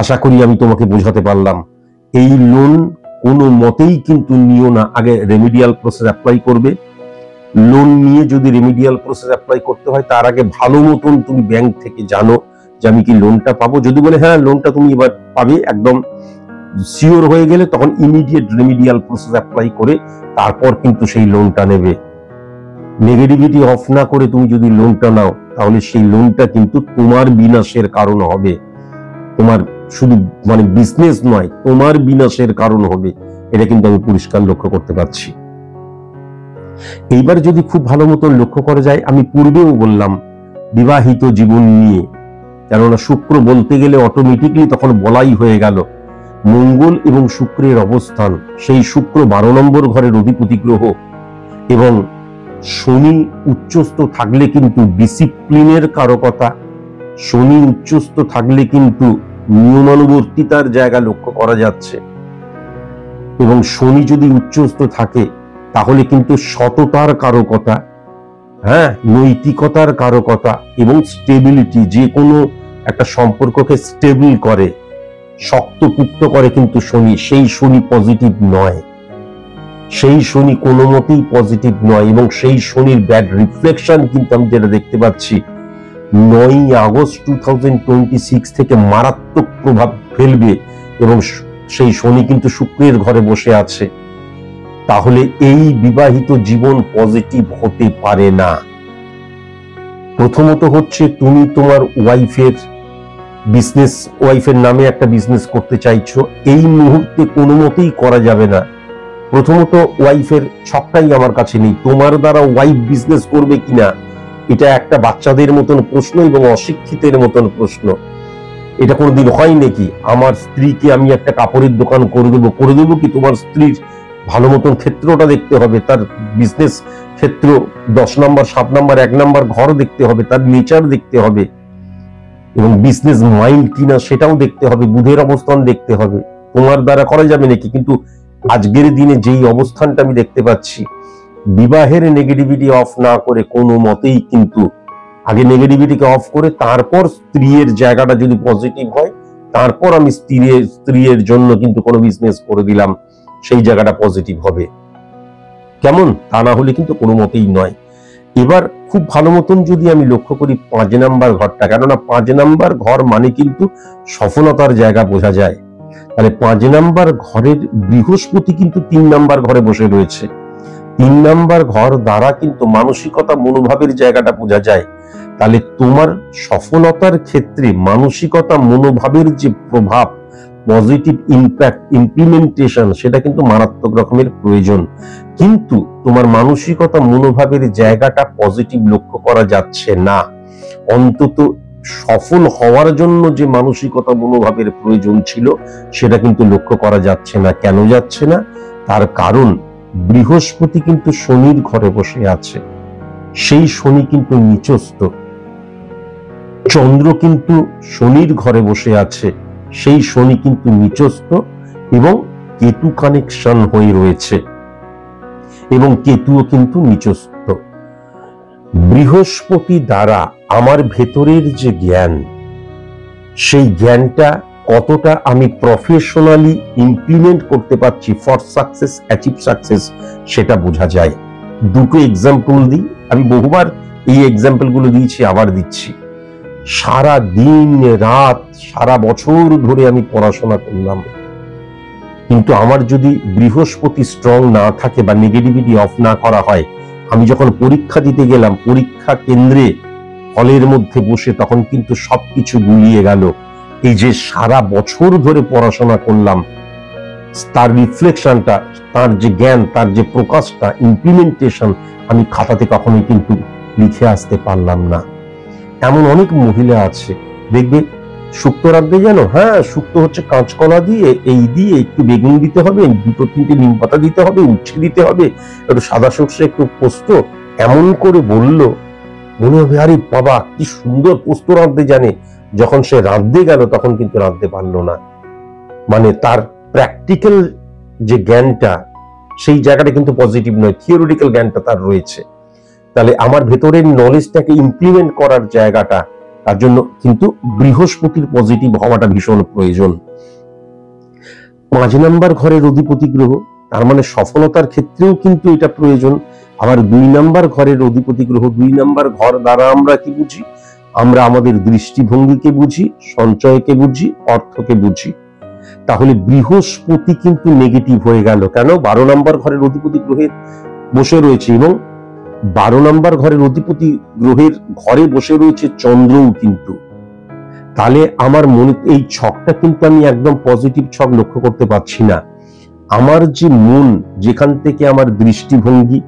আশা করি আমি তোমাকে বোঝাতে পারলাম। এই লোন কোনো মতেই কিন্তু নিও না, আগে রেমিডিয়াল প্রসেস অ্যাপ্লাই করবে। লোন নিয়ে যদি রেমিডিয়াল প্রসেস অ্যাপ্লাই করতে হয় তার আগে ভালো মতন তুমি ব্যাংক থেকে জানো যে আমি কি লোনটা পাবো। যদি বলে হ্যাঁ লোনটা তুমি এবার পাবে, একদম সিওর হয়ে গেলে তখন ইমিডিয়েট রেমিডিয়াল প্রসেস অ্যাপ্লাই করে তারপর কিন্তু সেই লোনটা নেবে। নেগেটিভিটি অফ না করে তুমি যদি লোনটা নাও তাহলে সেই লোনটা কিন্তু তোমার বিনাশের কারণ হবে। তোমার শুধু মানে বিজনেস নয়, তোমার বিনাশের কারণ হবে, এটা কিন্তু আমি পরিষ্কার লক্ষ্য করতে পারছি। এইবার যদি খুব ভালো মতন লক্ষ্য করা যায়, আমি পূর্বেও বললাম বিবাহিত জীবন নিয়ে, কেননা শুক্র বলতে গেলে অটোমেটিকলি তখন বলাই হয়ে গেল। মঙ্গল এবং শুক্রের অবস্থান, সেই শুক্র 12 নম্বর ঘরের অধিপতি গ্রহ, এবং শনি উচ্চস্থ থাকলে কিন্তু ডিসিপ্লিনের কারকতা, শনি উচ্চস্থ থাকলে কিন্তু নিয়মানুবর্তিতার জায়গা লক্ষ্য করা যাচ্ছে। এবং শনি যদি উচ্চস্থ থাকে তাহলে কিন্তু সততার কারকতা, হ্যাঁ, নৈতিকতার কারকতা এবং স্টেবিলিটি, যে কোনো একটা সম্পর্ককে স্টেবল করে, শক্তপুক্ত করে কিন্তু শনি। সেই শনি পজিটিভ নয়, সেই শনি কোনো মতেই পজিটিভ নয়। এবং সেই শনির ব্যাড রিফ্লেকশন কিন্তু আমি যেটা দেখতে পাচ্ছি 9 আগস্ট 2026 থেকে মারাত্মক প্রভাব ফেলবে। এবং সেই শনি কিন্তু শুক্রের ঘরে বসে আছে। তাহলে এই বিবাহিত জীবন পজিটিভ হতে পারে না। প্রথমত হচ্ছে তুমি তোমার ওয়াইফের বিজনেস, ওয়াইফের নামে একটা বিজনেস করতে চাইছো, এই মুহূর্তে কোনো মতেই করা যাবে না। প্রথমত ওয়াইফের ছকটাই আমার কাছে নেই। তোমার দ্বারা ওয়াইফ বিজনেস করবে কিনা এটা একটা বাচ্চাদের মতন প্রশ্ন এবং অশিক্ষিতের মতন প্রশ্ন। এটা কোনোদিন হয় নাকি? আমার স্ত্রীকে আমি একটা কাপড়ের দোকান করে দেবো কি? তোমার স্ত্রীর ভালো মতন ক্ষেত্রটা দেখতে হবে, তার বিজনেস ক্ষেত্র 10 নম্বর, 7 নম্বর, 1 নম্বর ঘর দেখতে হবে, তার নেচার দেখতে হবে, এবং বিজনেস মাইন্ড কিনা সেটাও দেখতে হবে, বুধের অবস্থান দেখতে হবে। তোমার দ্বারা করা যাবে নাকি? কিন্তু আজকের দিনে যেই অবস্থানটা আমি দেখতে পাচ্ছি, বিবাহের নেগেটিভিটি অফ না করে কোনো মতেই কিন্তু আগে নেগেটিভিটিকে অফ করে তারপর স্ত্রীর জায়গাটা যদি পজিটিভ হয় তারপর আমি স্ত্রীর জন্য কিন্তু কোনো বিজনেস করে দিলাম, সেই জায়গাটা পজিটিভ হবে। কেমন? তা না হলে কিন্তু কোনো মতেই নয়। এবার খুব ভালো মতন যদি আমি লক্ষ্য করি 5 নম্বর ঘরটা, কেননা 5 নম্বর ঘর মানে কিন্তু সফলতার জায়গা বোঝা যায়। তাহলে 5 নম্বর ঘরের বৃহস্পতি কিন্তু 3 নম্বর ঘরে বসে রয়েছে। 3 নম্বর ঘর দ্বারা কিন্তু মানসিকতা, মনোভাবের জায়গাটা বোঝা যায়। তাহলে তোমার সফলতার ক্ষেত্রে মানসিকতা, মনোভাবের যে প্রভাব, পজিটিভ ইম্প্যাক্ট, ইমপ্লিমেন্টেশন, সেটা কিন্তু মারাত্মক রকমের প্রয়োজন। কিন্তু তোমার মানসিকতা, মনোভাবের জায়গাটা পজিটিভ লক্ষ্য করা যাচ্ছে না। অন্তত সফল হওয়ার জন্য যে মানসিকতা, মনোভাবের প্রয়োজন ছিল সেটা কিন্তু লক্ষ্য করা যাচ্ছে না। কেন যাচ্ছে না? তার কারণ বৃহস্পতি কিন্তু শনির ঘরে বসে আছে, সেই শনি কিন্তু নিচস্থ। চন্দ্র কিন্তু শনির ঘরে বসে আছে, সেই শনি কিন্তু নিচস্থ, এবং কেতু কানেকশন হয়ে রয়েছে, এবং কেতুও কিন্তু নিচস্থ। বৃহস্পতি দ্বারা আমার ভেতরের যে জ্ঞান, সেই জ্ঞানটা কতটা আমি প্রফেশনালি ইমপ্লিমেন্ট করতে পারছি ফর সাকসেস, অ্যাচিভ সাকসেস, সেটা বোঝা যায়। দুটো এক্সাম্পল দিই, আমি বহুবার এই এক্সাম্পল গুলো দিয়েছি, আবার দিচ্ছি। সারা দিন রাত সারা বছর ধরে আমি পড়াশোনা করলাম, কিন্তু আমার যদি বৃহস্পতি স্ট্রং না থাকে বা নেগেটিভিটি অফ না করা হয়, আমি যখন পরীক্ষা দিতে গেলাম পরীক্ষা কেন্দ্রে হলের মধ্যে বসে তখন কিন্তু সবকিছু গুলিয়ে গেল। এই যে সারা বছর ধরে পড়াশোনা করলাম তার রিফ্লেকশনটা, তার যে জ্ঞান, তার যে প্রকাশটা, ইমপ্লিমেন্টেশন আমি খাতাতে কখনোই কিন্তু লিখে আসতে পারলাম না। এমন অনেক মহিলা আছে দেখবে শুক্তো রাঁধতে জানো, হ্যাঁ শুক্তো হচ্ছে কাঁচকলা দিয়ে এই দিয়ে একটু বেগুন দিতে হবে, 2-3টে নিম পাতা দিতে হবে, উচ্ছে দিতে হবে, একটু সাদা সর্ষে, একটু পোস্ত, এমন করে বলল মনে হবে আরে বাবা কি সুন্দর পোস্ত রাঁধতে জানে। যখন সে রাঁধতে গেল তখন কিন্তু রাঁধতে পারলো না। মানে তার প্র্যাকটিক্যাল যে জ্ঞানটা সেই জায়গাটা কিন্তু পজিটিভ নয়, থিওরিটিক্যাল জ্ঞানটা তার রয়েছে। তাহলে আমার ভেতরের নলেজটাকে ইমপ্লিমেন্ট করার জায়গাটা, তার জন্য কিন্তু বৃহস্পতির পজিটিভ হওয়াটা ভীষণ প্রয়োজন। 5 নাম্বার ঘরের অধিপতি গ্রহ, তার মানে সফলতার ক্ষেত্রেও কিন্তু এটা প্রয়োজন। আবার 2 নাম্বার ঘরের অধিপতি গ্রহ, 2 নাম্বার ঘর দ্বারা আমরা কি বুঝি? আমরা আমাদের দৃষ্টিভঙ্গিকে বুঝি, সঞ্চয়কে বুঝি, অর্থকে বুঝি। তাহলে বৃহস্পতি কিন্তু নেগেটিভ হয়ে গেল কেন? 12 নাম্বার ঘরের অধিপতি গ্রহের বসে রয়েছে এবং 12 নাম্বার ঘরের অধিপতি গ্রহের ঘরে বসে রয়েছে চন্দ্রও কিন্তু। তাহলে আমার মনে এই ছকটা কিন্তু আমি একদম পজিটিভ ছক লক্ষ্য করতে পারছি না। আমার যে মন, যেখান থেকে আমার দৃষ্টিভঙ্গি,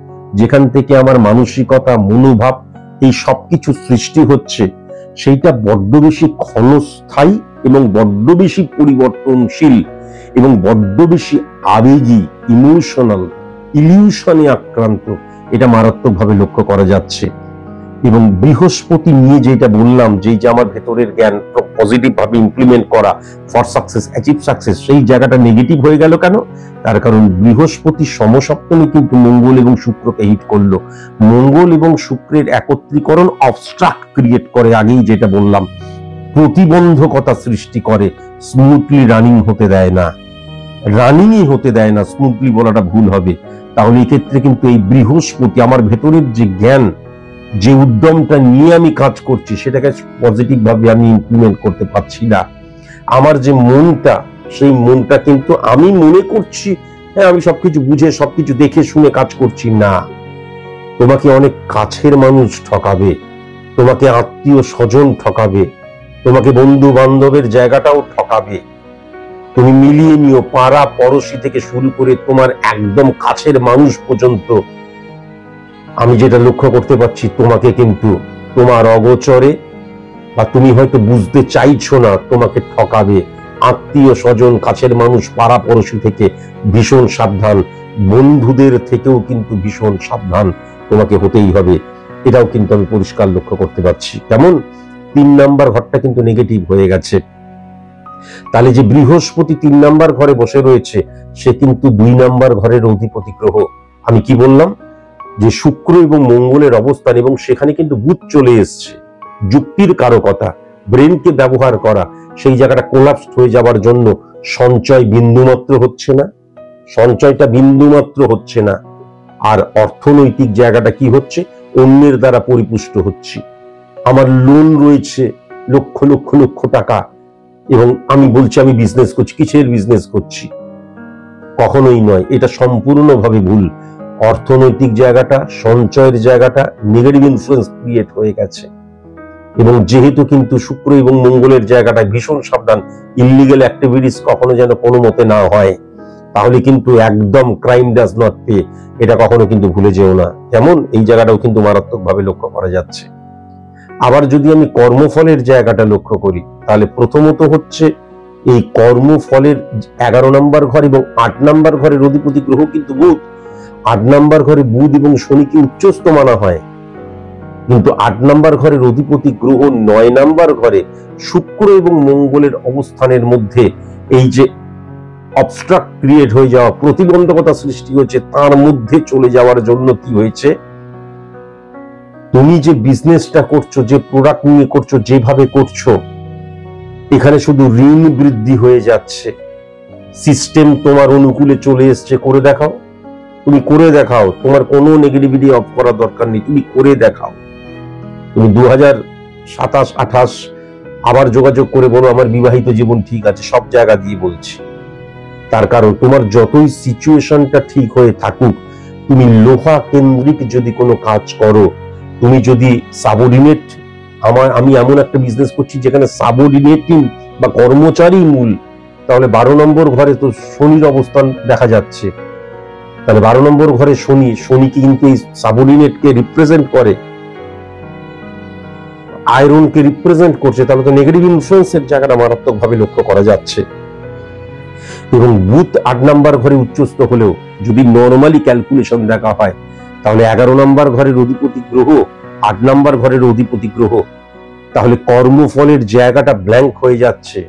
যেখান থেকে আমার মানসিকতা, মনোভাব এই সবকিছু সৃষ্টি হচ্ছে, সেইটা বড্ড বেশি ক্ষণস্থায়ী এবং বড্ড বেশি পরিবর্তনশীল এবং বড্ড বেশি আবেগী, ইমোশনাল, ইলিউশনে আক্রান্ত। এটা মারাত্মকভাবে লক্ষ্য করা যাচ্ছে। এবং বৃহস্পতি নিয়ে যেটা বললাম, যে আমার ভেতরের জ্ঞান পজিটিভ ভাবে ইমপ্লিমেন্ট করা ফর সাকসেস, অ্যাচিভ সাকসেস, সেই জায়গাটা নেগেটিভ হয়ে গেল কেন? তার কারণ বৃহস্পতি সমসপ্তমে কিন্তু মঙ্গল এবং শুক্রকে হিট করলো। মঙ্গল এবং শুক্রের একত্রীকরণ অবস্ট্রাক্ট ক্রিয়েট করে, আগেই যেটা বললাম, প্রতিবন্ধকতা সৃষ্টি করে, স্মুথলি রানিং হতে দেয় না। রানিংই হতে দেয় না, স্মুথলি বলাটা ভুল হবে। তাহলে এক্ষেত্রে কিন্তু এই বৃহস্পতি আমার ভেতরের যে জ্ঞান, যে উদ্যমটা নিয়ে আমি কাজ করছি, সেটাকে পজিটিভ ভাবে আমি ইমপ্লিমেন্ট করতে পারছি না। আমার যে মনটা, সেই মনটা কিন্তু আমি মনে করছি হ্যাঁ আমি সবকিছু বুঝে সবকিছু দেখে শুনে কাজ করছি না। তোমাকে অনেক কাছের মানুষ ঠকাবে, তোমাকে আত্মীয় স্বজন ঠকাবে, তোমাকে বন্ধু বান্ধবের জায়গাটাও ঠকাবে। তুমি মিলিয়ে নিও, পাড়া পড়শি থেকে শুরু করে তোমার একদম কাছের মানুষ পর্যন্ত, আমি যেটা লক্ষ্য করতে পারছি, তোমাকে কিন্তু তোমার অগোচরে বা তুমি হয়তো বুঝতে চাইছো না, তোমাকে ঠকাবে। আত্মীয় স্বজন, কাছের মানুষ, পাড়া পড়শি থেকে ভীষণ সাবধান, বন্ধুদের থেকেও কিন্তু ভীষণ সাবধান তোমাকে হতেই হবে। এটাও কিন্তু আমি পরিষ্কার লক্ষ্য করতে পারছি। কেমন 3 নাম্বার ঘরটা কিন্তু নেগেটিভ হয়ে গেছে। তাহলে যে বৃহস্পতি 3 নাম্বার ঘরে বসে রয়েছে, সে কিন্তু 2 নাম্বার ঘরের অধিপতি গ্রহ। আমি কি বললাম? যে শুক্র এবং মঙ্গলের অবস্থান, এবং সেখানে কিন্তু বুধ চলে এসছে। যুক্তির কারকতা, ব্রেনকে ব্যবহার করা, সেই জায়গাটা কোলাপস হয়ে যাওয়ার জন্য সঞ্চয় বিন্দুমাত্র হচ্ছে না, সঞ্চয়টা বিন্দুমাত্র হচ্ছে না। আর অর্থনৈতিক জায়গাটা কি হচ্ছে? অন্যের দ্বারা পরিপুষ্ট হচ্ছে। আমার লোন রয়েছে লক্ষ লক্ষ লক্ষ টাকা, এবং আমি বলছি আমি বিজনেস করছি। কিসের বিজনেস করছি? কখনোই নয়, এটা সম্পূর্ণভাবে ভুল। অর্থনৈতিক জায়গাটা, সঞ্চয়ের জায়গাটা নেগেটিভ ইনফ্লুয়েন্স ক্রিয়েট হয়ে গেছে। এবং যেহেতু কিন্তু শুক্র এবং মঙ্গলের জায়গাটা ভীষণ সাবধান, ইল্লিগাল অ্যাক্টিভিটিস কখনো যেন কোনো মতে না হয়, তাহলে কিন্তু একদম ক্রাইম ডাজ নট পে, এটা কখনো কিন্তু ভুলে যেও না। যেমন এই জায়গাটাও কিন্তু মারাত্মকভাবে লক্ষ্য করা যাচ্ছে। আবার যদি আমি কর্মফলের জায়গাটা লক্ষ্য করি, তাহলে প্রথমত হচ্ছে এই কর্মফলের 11 নাম্বার ঘর এবং 8 নাম্বার ঘরের অধিপতি গ্রহ কিন্তু বুধ। 8 নাম্বার ঘরে বুধ এবং শনিকে উচ্চস্থ মানা হয়, কিন্তু 8 নাম্বার ঘরের অধিপতি গ্রহ 9 নাম্বার ঘরে শুক্র এবং মঙ্গলের অবস্থানের মধ্যে এই যে অবস্ট্রাক্ট ক্রিয়েট হয়ে যাওয়া, প্রতিবন্ধকতা সৃষ্টি হয়েছে, তার মধ্যে চলে যাওয়ার জন্য কি হয়েছে? তুমি যে বিজনেসটা করছো, যে প্রোডাক্ট নিয়ে করছো, যেভাবে করছো, এখানে শুধু ঋণ বৃদ্ধি হয়ে যাচ্ছে। সিস্টেম তোমার অনুকূলে চলে এসছে, করে দেখাও। তুমি করে দেখাও, তোমার কোনো নেগেটিভিটি অফ করার দরকার নেই, তুমি করে দেখাও। তুমি 27, 28 আবার যোগাযোগ করে বলো আমার বিবাহিত জীবন ঠিক আছে, সব জায়গা দিয়ে বলছি। তার কারণ তোমার যতই সিচুয়েশনটা ঠিক হয়ে থাকুক, তুমি লোহা কেন্দ্রিক যদি কোনো কাজ করো, তুমি যদি সাবঅর্ডিনেট, আমি এমন একটা বিজনেস করছি যেখানে সাবঅর্ডিনেটিং বা কর্মচারী মূল, তাহলে 12 নম্বর ঘরে তো শনির অবস্থান দেখা যাচ্ছে। তাহলে 12 নম্বর ঘরে শনি কি কিন্তু এই সাবঅর্ডিনেটকে রিপ্রেজেন্ট করে, আয়রনকে রিপ্রেজেন্ট করছে, তাহলে তো নেগেটিভ ইনফ্লুয়েন্সের জায়গাটা মারাত্মকভাবে লক্ষ্য করা যাচ্ছে। এবং বুধ 8 নম্বর ঘরে উচ্চস্থ হলেও যদি নর্মালি ক্যালকুলেশন দেখা হয়, তাহলে 11 নম্বর ঘরের অধিপতি গ্রহ, 8 নম্বর ঘরের অধিপতি গ্রহ, তাহলে কর্মফলের জায়গাটা ব্ল্যাঙ্ক হয়ে যাচ্ছে।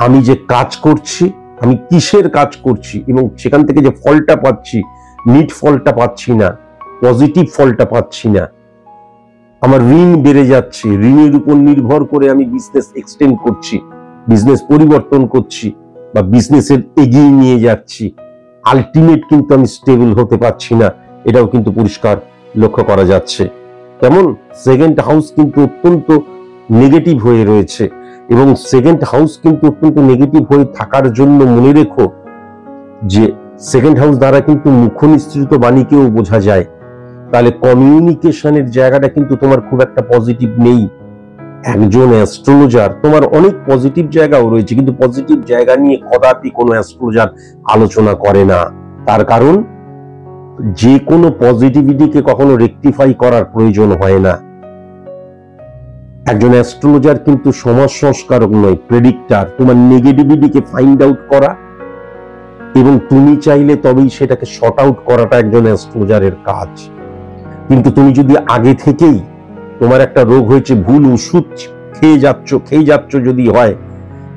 আমি যে কাজ করছি, আমি কিসের কাজ করছি এবং সেখান থেকে যে ফলটা পাচ্ছি, নিট ফলটা পাচ্ছি না, পজিটিভ ফলটা পাচ্ছি না। আমার ঋণ বেড়ে যাচ্ছে, ঋণের উপর নির্ভর করে আমি বিজনেস এক্সটেন্ড করছি, বিজনেস পরিবর্তন করছি বা বিজনেসের এগিয়ে নিয়ে যাচ্ছি, আলটিমেট কিন্তু আমি স্টেবল হতে পারছি না, এটাও কিন্তু পরিষ্কার লক্ষ্য করা যাচ্ছে। তেমন সেকেন্ড হাউস কিন্তু অত্যন্ত নেগেটিভ হয়ে রয়েছে এবং সেকেন্ড হাউস কিন্তু অত্যন্ত নেগেটিভ হয়ে থাকার জন্য মনে রেখো যে সেকেন্ড হাউস দ্বারা কিন্তু মুখ নিঃসৃত বাণীকেও বোঝা যায়। তাহলে কমিউনিকেশনের জায়গাটা কিন্তু তোমার খুব একটা পজিটিভ নেই। একজন অ্যাস্ট্রোলজার, তোমার অনেক পজিটিভ জায়গাও রয়েছে, কিন্তু পজিটিভ জায়গা নিয়ে কদাপি কোনো অ্যাস্ট্রোলজার আলোচনা করে না। তার কারণ যে কোনো পজিটিভিটিকে কখনো রেকটিফাই করার প্রয়োজন হয় না। একজন অ্যাস্ট্রোলজার কিন্তু সমাজ সংস্কারক নয়, প্রেডিক্টার। তোমার নেগেটিভিটিকে ফাইন্ড আউট করা এবং তুমি চাইলে তবেই সেটাকে শর্ট আউট করাটা একজন অ্যাস্ট্রোলজারের কাজ। কিন্তু তুমি যদি আগে থেকেই তোমার একটা রোগ হয়েছে, ভুল ওষুধ খেয়ে যাচ্ছ যদি হয়,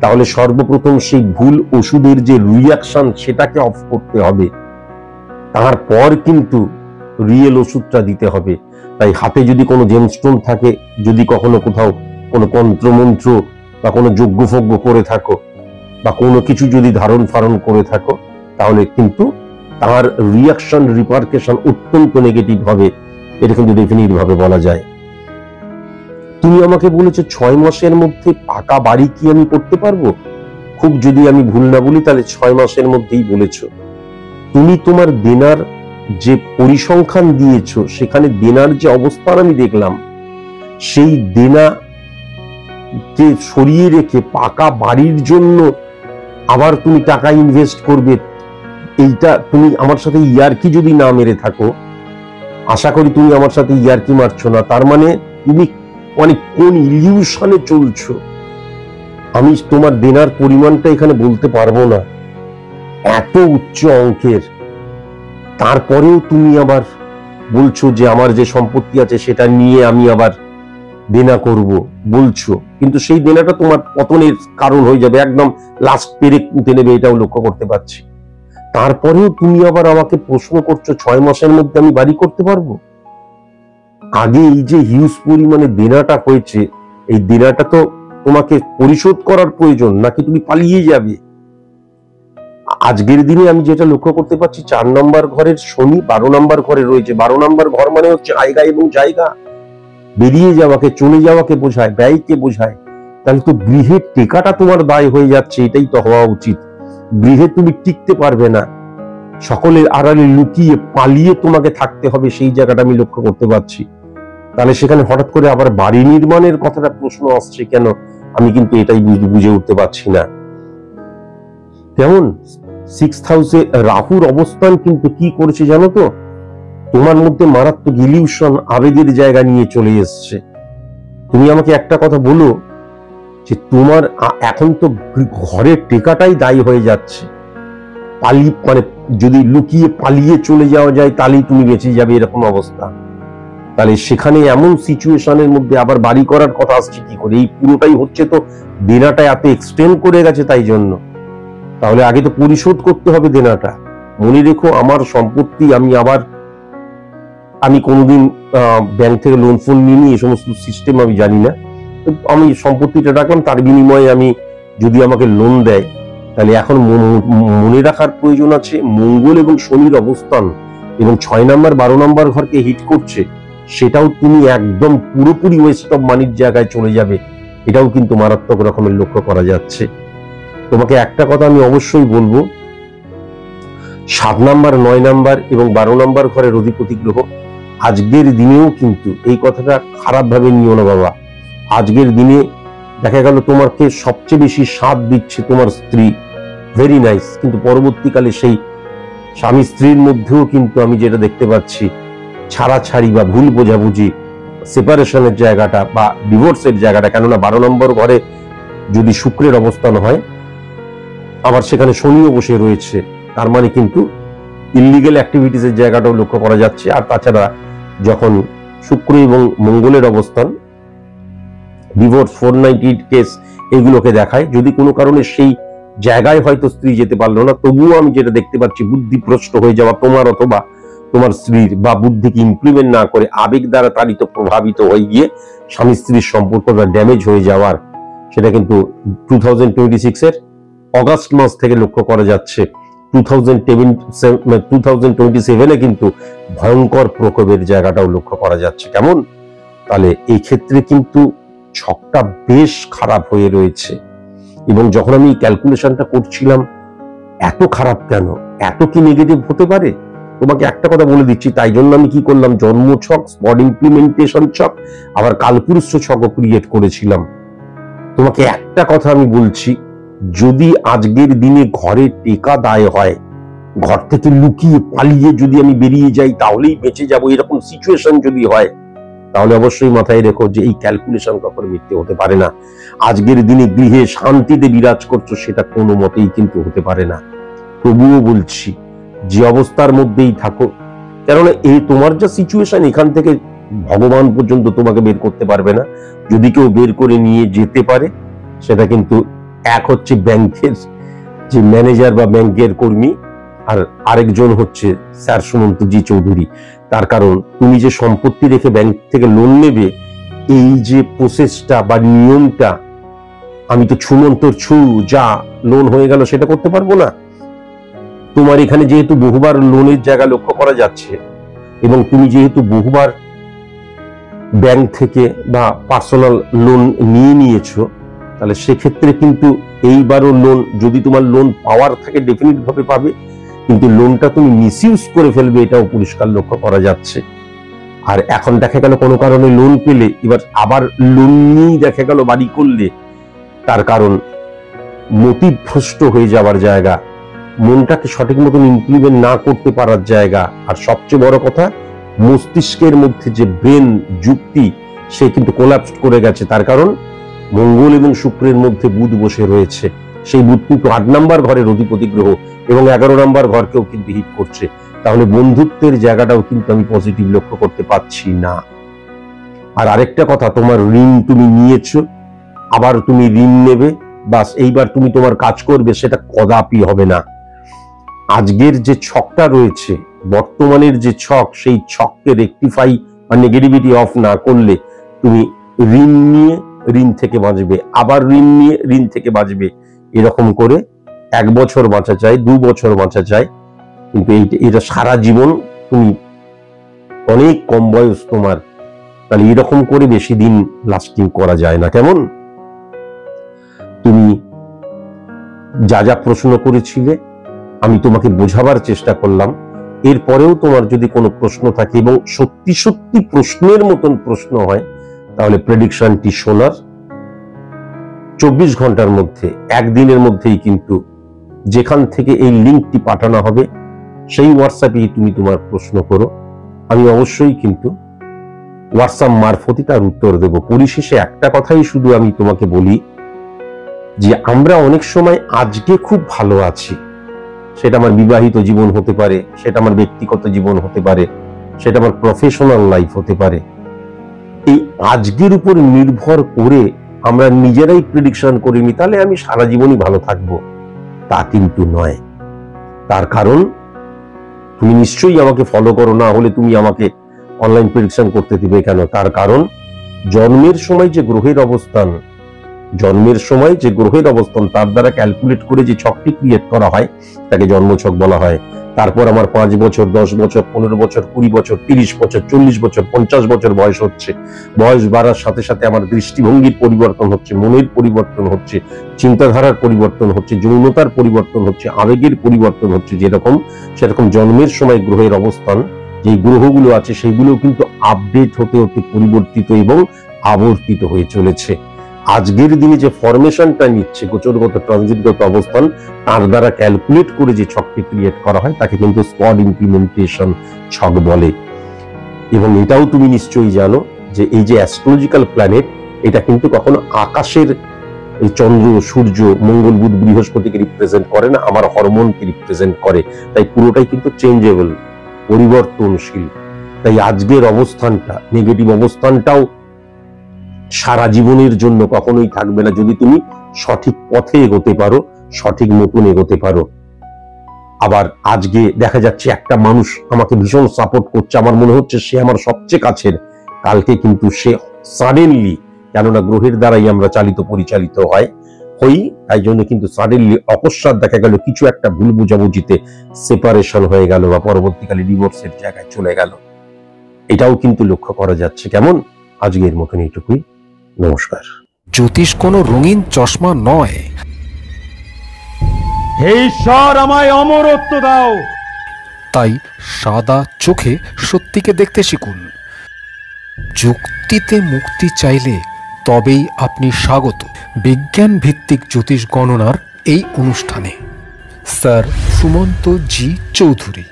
তাহলে সর্বপ্রথম সেই ভুল ওষুধের যে রিয়াকশন সেটাকে অফ করতে হবে, তারপর কিন্তু রিয়েল ওষুধটা দিতে হবে। তাই হাতে যদি কোনো জেমস্টোন থাকে, যদি কখনো কোথাও কোনো তন্ত্রমন্ত্র বা কোনো যজ্ঞফজ্ঞ করে থাকো বা কোনো কিছু যদি ধারণ ফারণ করে থাকো, তাহলে কিন্তু তার রিয়াকশন রিপারকেশন অত্যন্ত নেগেটিভ হবে, এটা কিন্তু ডেফিনিট ভাবে বলা যায়। তুমি আমাকে বলেছো 6 মাসের মধ্যে পাকা বাড়ি কি আমি করতে পারবো? খুব যদি আমি ভুল না বলি তাহলে 6 মাসের মধ্যেই বলেছো। তুমি তোমার দেনার যে পরিসংখ্যান দিয়েছো, সেখানে দেনার যে অবস্থান আমি দেখলাম, সেই দেনাকে সরিয়ে রেখে পাকা বাড়ির জন্য আবার তুমি টাকা ইনভেস্ট করবে, এইটা তুমি আমার সাথে ইয়ার্কি যদি না মেরে থাকো, আশা করি তুমি আমার সাথে ইয়ার্কি মারছো না, তার মানে তুমি কোন ইলিউশনে চলছো। আমি তোমার দেনার পরিমাণটা এখানে বলতে পারবো না, এত উচ্চ অঙ্কের। তারপরেও তুমি আবার বলছো যে আমার যে সম্পত্তি আছে সেটা নিয়ে আমি আবার দেনা করব বলছো, কিন্তু সেই দেনাটা তোমার পতনের কারণ হয়ে যাবে, একদম লাস্ট পেরেক পুঁতে নেবে, এটাও লক্ষ্য করতে পারছি। তারপরেও তুমি আবার আমাকে প্রশ্ন করছো 6 মাসের মধ্যে আমি বাড়ি করতে পারবো। আগে এই যে হিউজ পরিমাণে দেনাটা হয়েছে, এই দেনাটা তো তোমাকে পরিশোধ করার প্রয়োজন, নাকি তুমি পালিয়ে যাবে? আজকের দিনে আমি যেটা লক্ষ্য করতে পারছি, 4 নম্বর ঘরের শনি 12 নম্বর ঘরে রয়েছে। 12 নম্বর ঘর মানে হচ্ছে জায়গা এবং জায়গা, বেরিয়ে যাওয়াকে, চলে যাওয়াকে বোঝায়, ব্যয়কে বোঝায়। তাহলে তো গৃহের টেকাটা তোমার দায় হয়ে যাচ্ছে, এটাই তো হওয়া উচিত। গৃহে তুমি টিকতে পারবে না, সকলের আড়ালে লুকিয়ে পালিয়ে তোমাকে থাকতে হবে, সেই জায়গাটা আমি লক্ষ্য করতে পারছি। তাহলে সেখানে হঠাৎ করে আবার বাড়ি নির্মাণের কথাটা প্রশ্ন আসছে কেন, আমি কিন্তু এটাই বুঝে উঠতে পারছি না। কেমন 6th হাউসে রাহুর অবস্থান কিন্তু কি করেছে জানো তো, তোমার মধ্যে মারাত্মক ইলিউশন, আবেগের জায়গা নিয়ে চলে এসছে। তুমি আমাকে একটা কথা বলো যে তোমার এখন তো ঘরের টেকাটাই দায়ী হয়ে যাচ্ছে, মানে যদি লুকিয়ে পালিয়ে চলে যাওয়া যায় তাহলেই তুমি বেঁচে যাবে, এরকম অবস্থা। তাহলে সেখানে এমন সিচুয়েশনের মধ্যে আবার বাড়ি করার কথা আসছে কি করে? এই পুরোটাই হচ্ছে তো দেনাটা এত এক্সটেন্ড করে গেছে তাই জন্য। তাহলে আগে তো পরিশোধ করতে হবে দেনাটা। মনে রেখো, আমার সম্পত্তি আমি কোনোদিন ব্যাংক থেকে লোন ফোন নিইনি, এই সমস্ত সিস্টেম আমি জানি না। আমি সম্পত্তিটা রাখলাম, তার বিনিময়ে আমি যদি আমাকে লোন দেয়, তাহলে এখন মনে রাখার প্রয়োজন আছে মঙ্গল এবং শনির অবস্থান এবং 6 নম্বর 12 নম্বর ঘরকে হিট করছে। সেটাও তুমি একদম পুরোপুরি ওয়েস্ট অফ মানির জায়গায় চলে যাবে, এটাও কিন্তু মারাত্মক রকমের লক্ষ্য করা যাচ্ছে। তোমাকে একটা কথা আমি অবশ্যই বলবো, 7 নাম্বার, 9 নাম্বার এবং 12 নাম্বার ঘরের অধিপতি গ্রহ আজকের দিনেও কিন্তু, এই কথাটা খারাপ ভাবে নিও না বাবা, আজকের দিনে দেখা গেল তোমাকে সবচেয়ে বেশি সাথ দিচ্ছে তোমার স্ত্রী, ভেরি নাইস, কিন্তু পরবর্তীকালে সেই স্বামী স্ত্রীর মধ্যেও কিন্তু আমি যেটা দেখতে পাচ্ছি, ছাড়াছাড়ি বা ভুল বোঝাবুঝি, সেপারেশনের জায়গাটা বা ডিভোর্সের জায়গাটা। কেননা 12 নম্বর ঘরে যদি শুক্রের অবস্থান হয়, আবার সেখানে শনিও বসে রয়েছে, তার মানে কিন্তু ইলিগাল অ্যাক্টিভিটিসের জায়গাটাও লক্ষ্য করা যাচ্ছে। আর তাছাড়া যখন শুক্র এবং মঙ্গলের অবস্থান, ডিভোর্স, 498 কেস, এগুলোকে দেখায়। যদি কোনো কারণে সেই জায়গায় হয়তো স্ত্রী যেতে পারলো না, তবুও আমি যেটা দেখতে পাচ্ছি, বুদ্ধিভ্রষ্ট হয়ে যাওয়া তোমার অথবা তোমার স্ত্রীর, বা বুদ্ধিকে ইমপ্লিমেন্ট না করে আবেগ দ্বারা তাড়িত, প্রভাবিত হয়ে গিয়ে স্বামী স্ত্রীর সম্পর্কটা ড্যামেজ হয়ে যাওয়ার, সেটা কিন্তু 2026 এর অগাস্ট মাস থেকে লক্ষ্য করা যাচ্ছে। 2027 কিন্তু ভয়ঙ্কর প্রকোপের জায়গাটাও লক্ষ্য করা যাচ্ছে। কেমন? তাহলে এই ক্ষেত্রে কিন্তু ছকটা বেশ খারাপ হয়ে রয়েছে। এবং যখন আমি ক্যালকুলেশনটা করছিলাম, এত খারাপ কেন, এত কি নেগেটিভ হতে পারে? তোমাকে একটা কথা বলে দিচ্ছি, তাই জন্য আমি কি করলাম, জন্ম ছক, স্পট ইমপ্লিমেন্টেশন ছক, আবার কালপুরুষ ছকও ক্রিয়েট করেছিলাম। তোমাকে একটা কথা আমি বলছি, যদি আজকের দিনে ঘরে টেকা দায় হয়, ঘর থেকে লুকিয়ে পালিয়ে যদি আমি বেরিয়ে যাই তাহলেই বেঁচে যাব, এরকম সিচুয়েশন যদি হয়, তাহলে অবশ্যই মাথায় রেখো যে এই ক্যালকুলেশন কখনো মিথ্যে হতে পারে না। আজকের দিনে গৃহে শান্তিতে বিরাজ করছো, সেটা কোনো মতেই কিন্তু হতে পারে না। তবুও বলছি, যে অবস্থার মধ্যেই থাকো, কেননা এই তোমার যা সিচুয়েশন, এখান থেকে ভগবান পর্যন্ত তোমাকে বের করতে পারবে না। যদি কেউ বের করে নিয়ে যেতে পারে, সেটা কিন্তু এক হচ্ছে ব্যাংকের যে ম্যানেজার বা ব্যাংকের কর্মী, আর আরেকজন হচ্ছে স্যার সুমন্ত জি চৌধুরী। তার কারণ, তুমি যে সম্পত্তি রেখে ব্যাংক থেকে লোন নেবে, এই যে প্রসেসটা বা নিয়মটা, আমি তো ছুমন্তর ছু যা লোন হয়ে গেল সেটা করতে পারবো না। তোমার এখানে যেহেতু বহুবার লোনের জায়গা লক্ষ্য করা যাচ্ছে, এবং তুমি যেহেতু বহুবার ব্যাংক থেকে বা পার্সোনাল লোন নিয়েছো, তাহলে সেক্ষেত্রে কিন্তু এইবারও লোন, যদি তোমার লোন পাওয়ার থাকে ডেফিনিট ভাবে পাবে, কিন্তু লোনটা তুমি মিসইউজ করে ফেলবে, এটাও পরিষ্কার লক্ষ্য করা যাচ্ছে। আর এখন দেখা গেল কোনো কারণে লোন পেলে, এবার আবার লোন নিয়েই দেখা গেল বাড়ি করলে, তার কারণ মতিভ্রষ্ট হয়ে যাওয়ার জায়গা, মনটাকে সঠিক মতন ইমপ্লিমেন্ট না করতে পারার জায়গা। আর সবচেয়ে বড় কথা, মস্তিষ্কের মধ্যে যে ব্রেন যুক্তি, সে কিন্তু কোলাপস করে গেছে। তার কারণ মঙ্গল এবং শুক্রের মধ্যে বুধ বসে রয়েছে। সেই বুধ কিন্তু 8 নাম্বার ঘরের অধিপতি গ্রহ, এবং 11 নাম্বার ঘরকেও কিন্তু হিট করছে। তাহলে বন্ধুত্বের জায়গাটাও কিন্তু আমি পজিটিভ লক্ষ্য করতে পারছি না। আর আরেকটা কথা, তোমার ঋণ তুমি নিয়েছো, আবার তুমি ঋণ নেবে, বাস এইবার তুমি তোমার কাজ করবে, সেটা কদাপি হবে না। আজকের যে ছকটা রয়েছে, বর্তমানের যে ছক, সেই ছককে রেকটিফাই বা নেগেটিভিটি অফ না করলে, তুমি ঋণ নিয়ে ঋণ থেকে বাঁচবে, আবার ঋণ নিয়ে ঋণ থেকে বাঁচবে। এরকম করে 1 বছর বাঁচা যায়, 2 বছর বাঁচা যায়, কিন্তু এটা সারা জীবন, তুমি অনেক কম বয়স তোমার, তাহলে এরকম করে বেশি দিন লাস্টিং করা যায় না। কেমন? তুমি যা যা প্রশ্ন করেছিলে আমি তোমাকে বোঝাবার চেষ্টা করলাম। এরপরেও তোমার যদি কোনো প্রশ্ন থাকে, এবং সত্যি সত্যি প্রশ্নের মতন প্রশ্ন হয়, তাহলে প্রেডিকশনটি শোনার 24 ঘন্টার মধ্যে, একদিনের মধ্যেই কিন্তু যেখান থেকে এই লিঙ্কটি পাঠানো হবে, সেই হোয়াটসঅ্যাপেই তুমি তোমার প্রশ্ন করো। আমি অবশ্যই কিন্তু হোয়াটসঅ্যাপ মারফতই তার উত্তর দেব। পরিশেষে একটা কথাই শুধু আমি তোমাকে বলি, যে আমরা অনেক সময় আজকে খুব ভালো আছি, সেটা আমার বিবাহিত জীবন হতে পারে, সেটা আমার ব্যক্তিগত জীবন হতে পারে, সেটা আমার প্রফেশনাল লাইফ হতে পারে। এই আজকের উপর নির্ভর করে আমরা নিজেরাই প্রেডিকশন করিনি, তাহলে আমি সারা জীবনই ভালো থাকবো, তা কিন্তু নয়। তার কারণ, তুমি নিশ্চয়ই আমাকে ফলো করো, না হলে তুমি আমাকে অনলাইন প্রেডিকশন করতে দিবে কেন? তার কারণ, জন্মের সময় যে গ্রহের অবস্থান, তার দ্বারা ক্যালকুলেট করে যে ছকটি ক্রিয়েট করা হয়, তাকে জন্মছক বলা হয়। তারপর আমার 5 বছর, 10 বছর, 15 বছর, 20 বছর, 30 বছর, 40 বছর, 50 বছর বয়স হচ্ছে। বয়স বাড়ার সাথে সাথে আমার দৃষ্টিভঙ্গির পরিবর্তন হচ্ছে, মনের পরিবর্তন হচ্ছে, চিন্তাধারার পরিবর্তন হচ্ছে, যৌনতার পরিবর্তন হচ্ছে, আবেগের পরিবর্তন হচ্ছে। যেরকম সেরকম জন্মের সময় গ্রহের অবস্থান, যে গ্রহগুলো আছে সেগুলো কিন্তু আপডেট হতে হতে পরিবর্তিত এবং আবর্তিত হয়ে চলেছে। আজকের দিনে যে ফরমেশনটা নিচ্ছে গোচরগত ট্রানজিটগত অবস্থান, তার দ্বারা ক্যালকুলেট করে যে ছকটি ক্রিয়েট করা হয় তাকে কিন্তু স্কোয়াড ইমপ্লিমেন্টেশন ছক বলে। এবং এটাও তুমি নিশ্চয়ই জানো যে এই যে অ্যাস্ট্রোলজিক্যাল প্ল্যানেট, এটা কিন্তু কখনো আকাশের এই চন্দ্র, সূর্য, মঙ্গল, বুধ, বৃহস্পতিকে রিপ্রেজেন্ট করে না, আমার হরমোনকে রিপ্রেজেন্ট করে। তাই পুরোটাই কিন্তু চেঞ্জেবল, পরিবর্তনশীল। তাই আজকের অবস্থানটা, নেগেটিভ অবস্থানটাও সারা জীবনের জন্য কখনোই থাকবে না, যদি তুমি সঠিক পথে এগোতে পারো, সঠিক মতন এগোতে পারো। আবার আজকে দেখা যাচ্ছে একটা মানুষ আমাকে ভীষণ সাপোর্ট করছে, আমার মনে হচ্ছে সে আমার সবচেয়ে কাছের, কালকে কিন্তু সে সাডেনলি, কেননা গ্রহের দ্বারাই আমরা চালিত পরিচালিত হই, তাই জন্য কিন্তু সাডেনলি অকস্মাৎ দেখা গেল কিছু একটা ভুল বুঝাবুঝিতে সেপারেশন হয়ে গেল বা পরবর্তীকালে ডিভোর্সের জায়গায় চলে গেল। এটাও কিন্তু লক্ষ্য করা যাচ্ছে। কেমন? আজকের মতন এইটুকুই। নমস্কার। জ্যোতিষ কোনো রঙিন চশমা নয়। হে ঈশ্বর, আমায় অমরত্ব দাও। তাই সাদা চোখে সত্যিকে দেখতে শিখুন। যুক্তিতে মুক্তি চাইলে তবেই আপনি স্বাগত বিজ্ঞান ভিত্তিক জ্যোতিষ গণনার এই অনুষ্ঠানে। স্যার সুমন্ত জি চৌধুরী।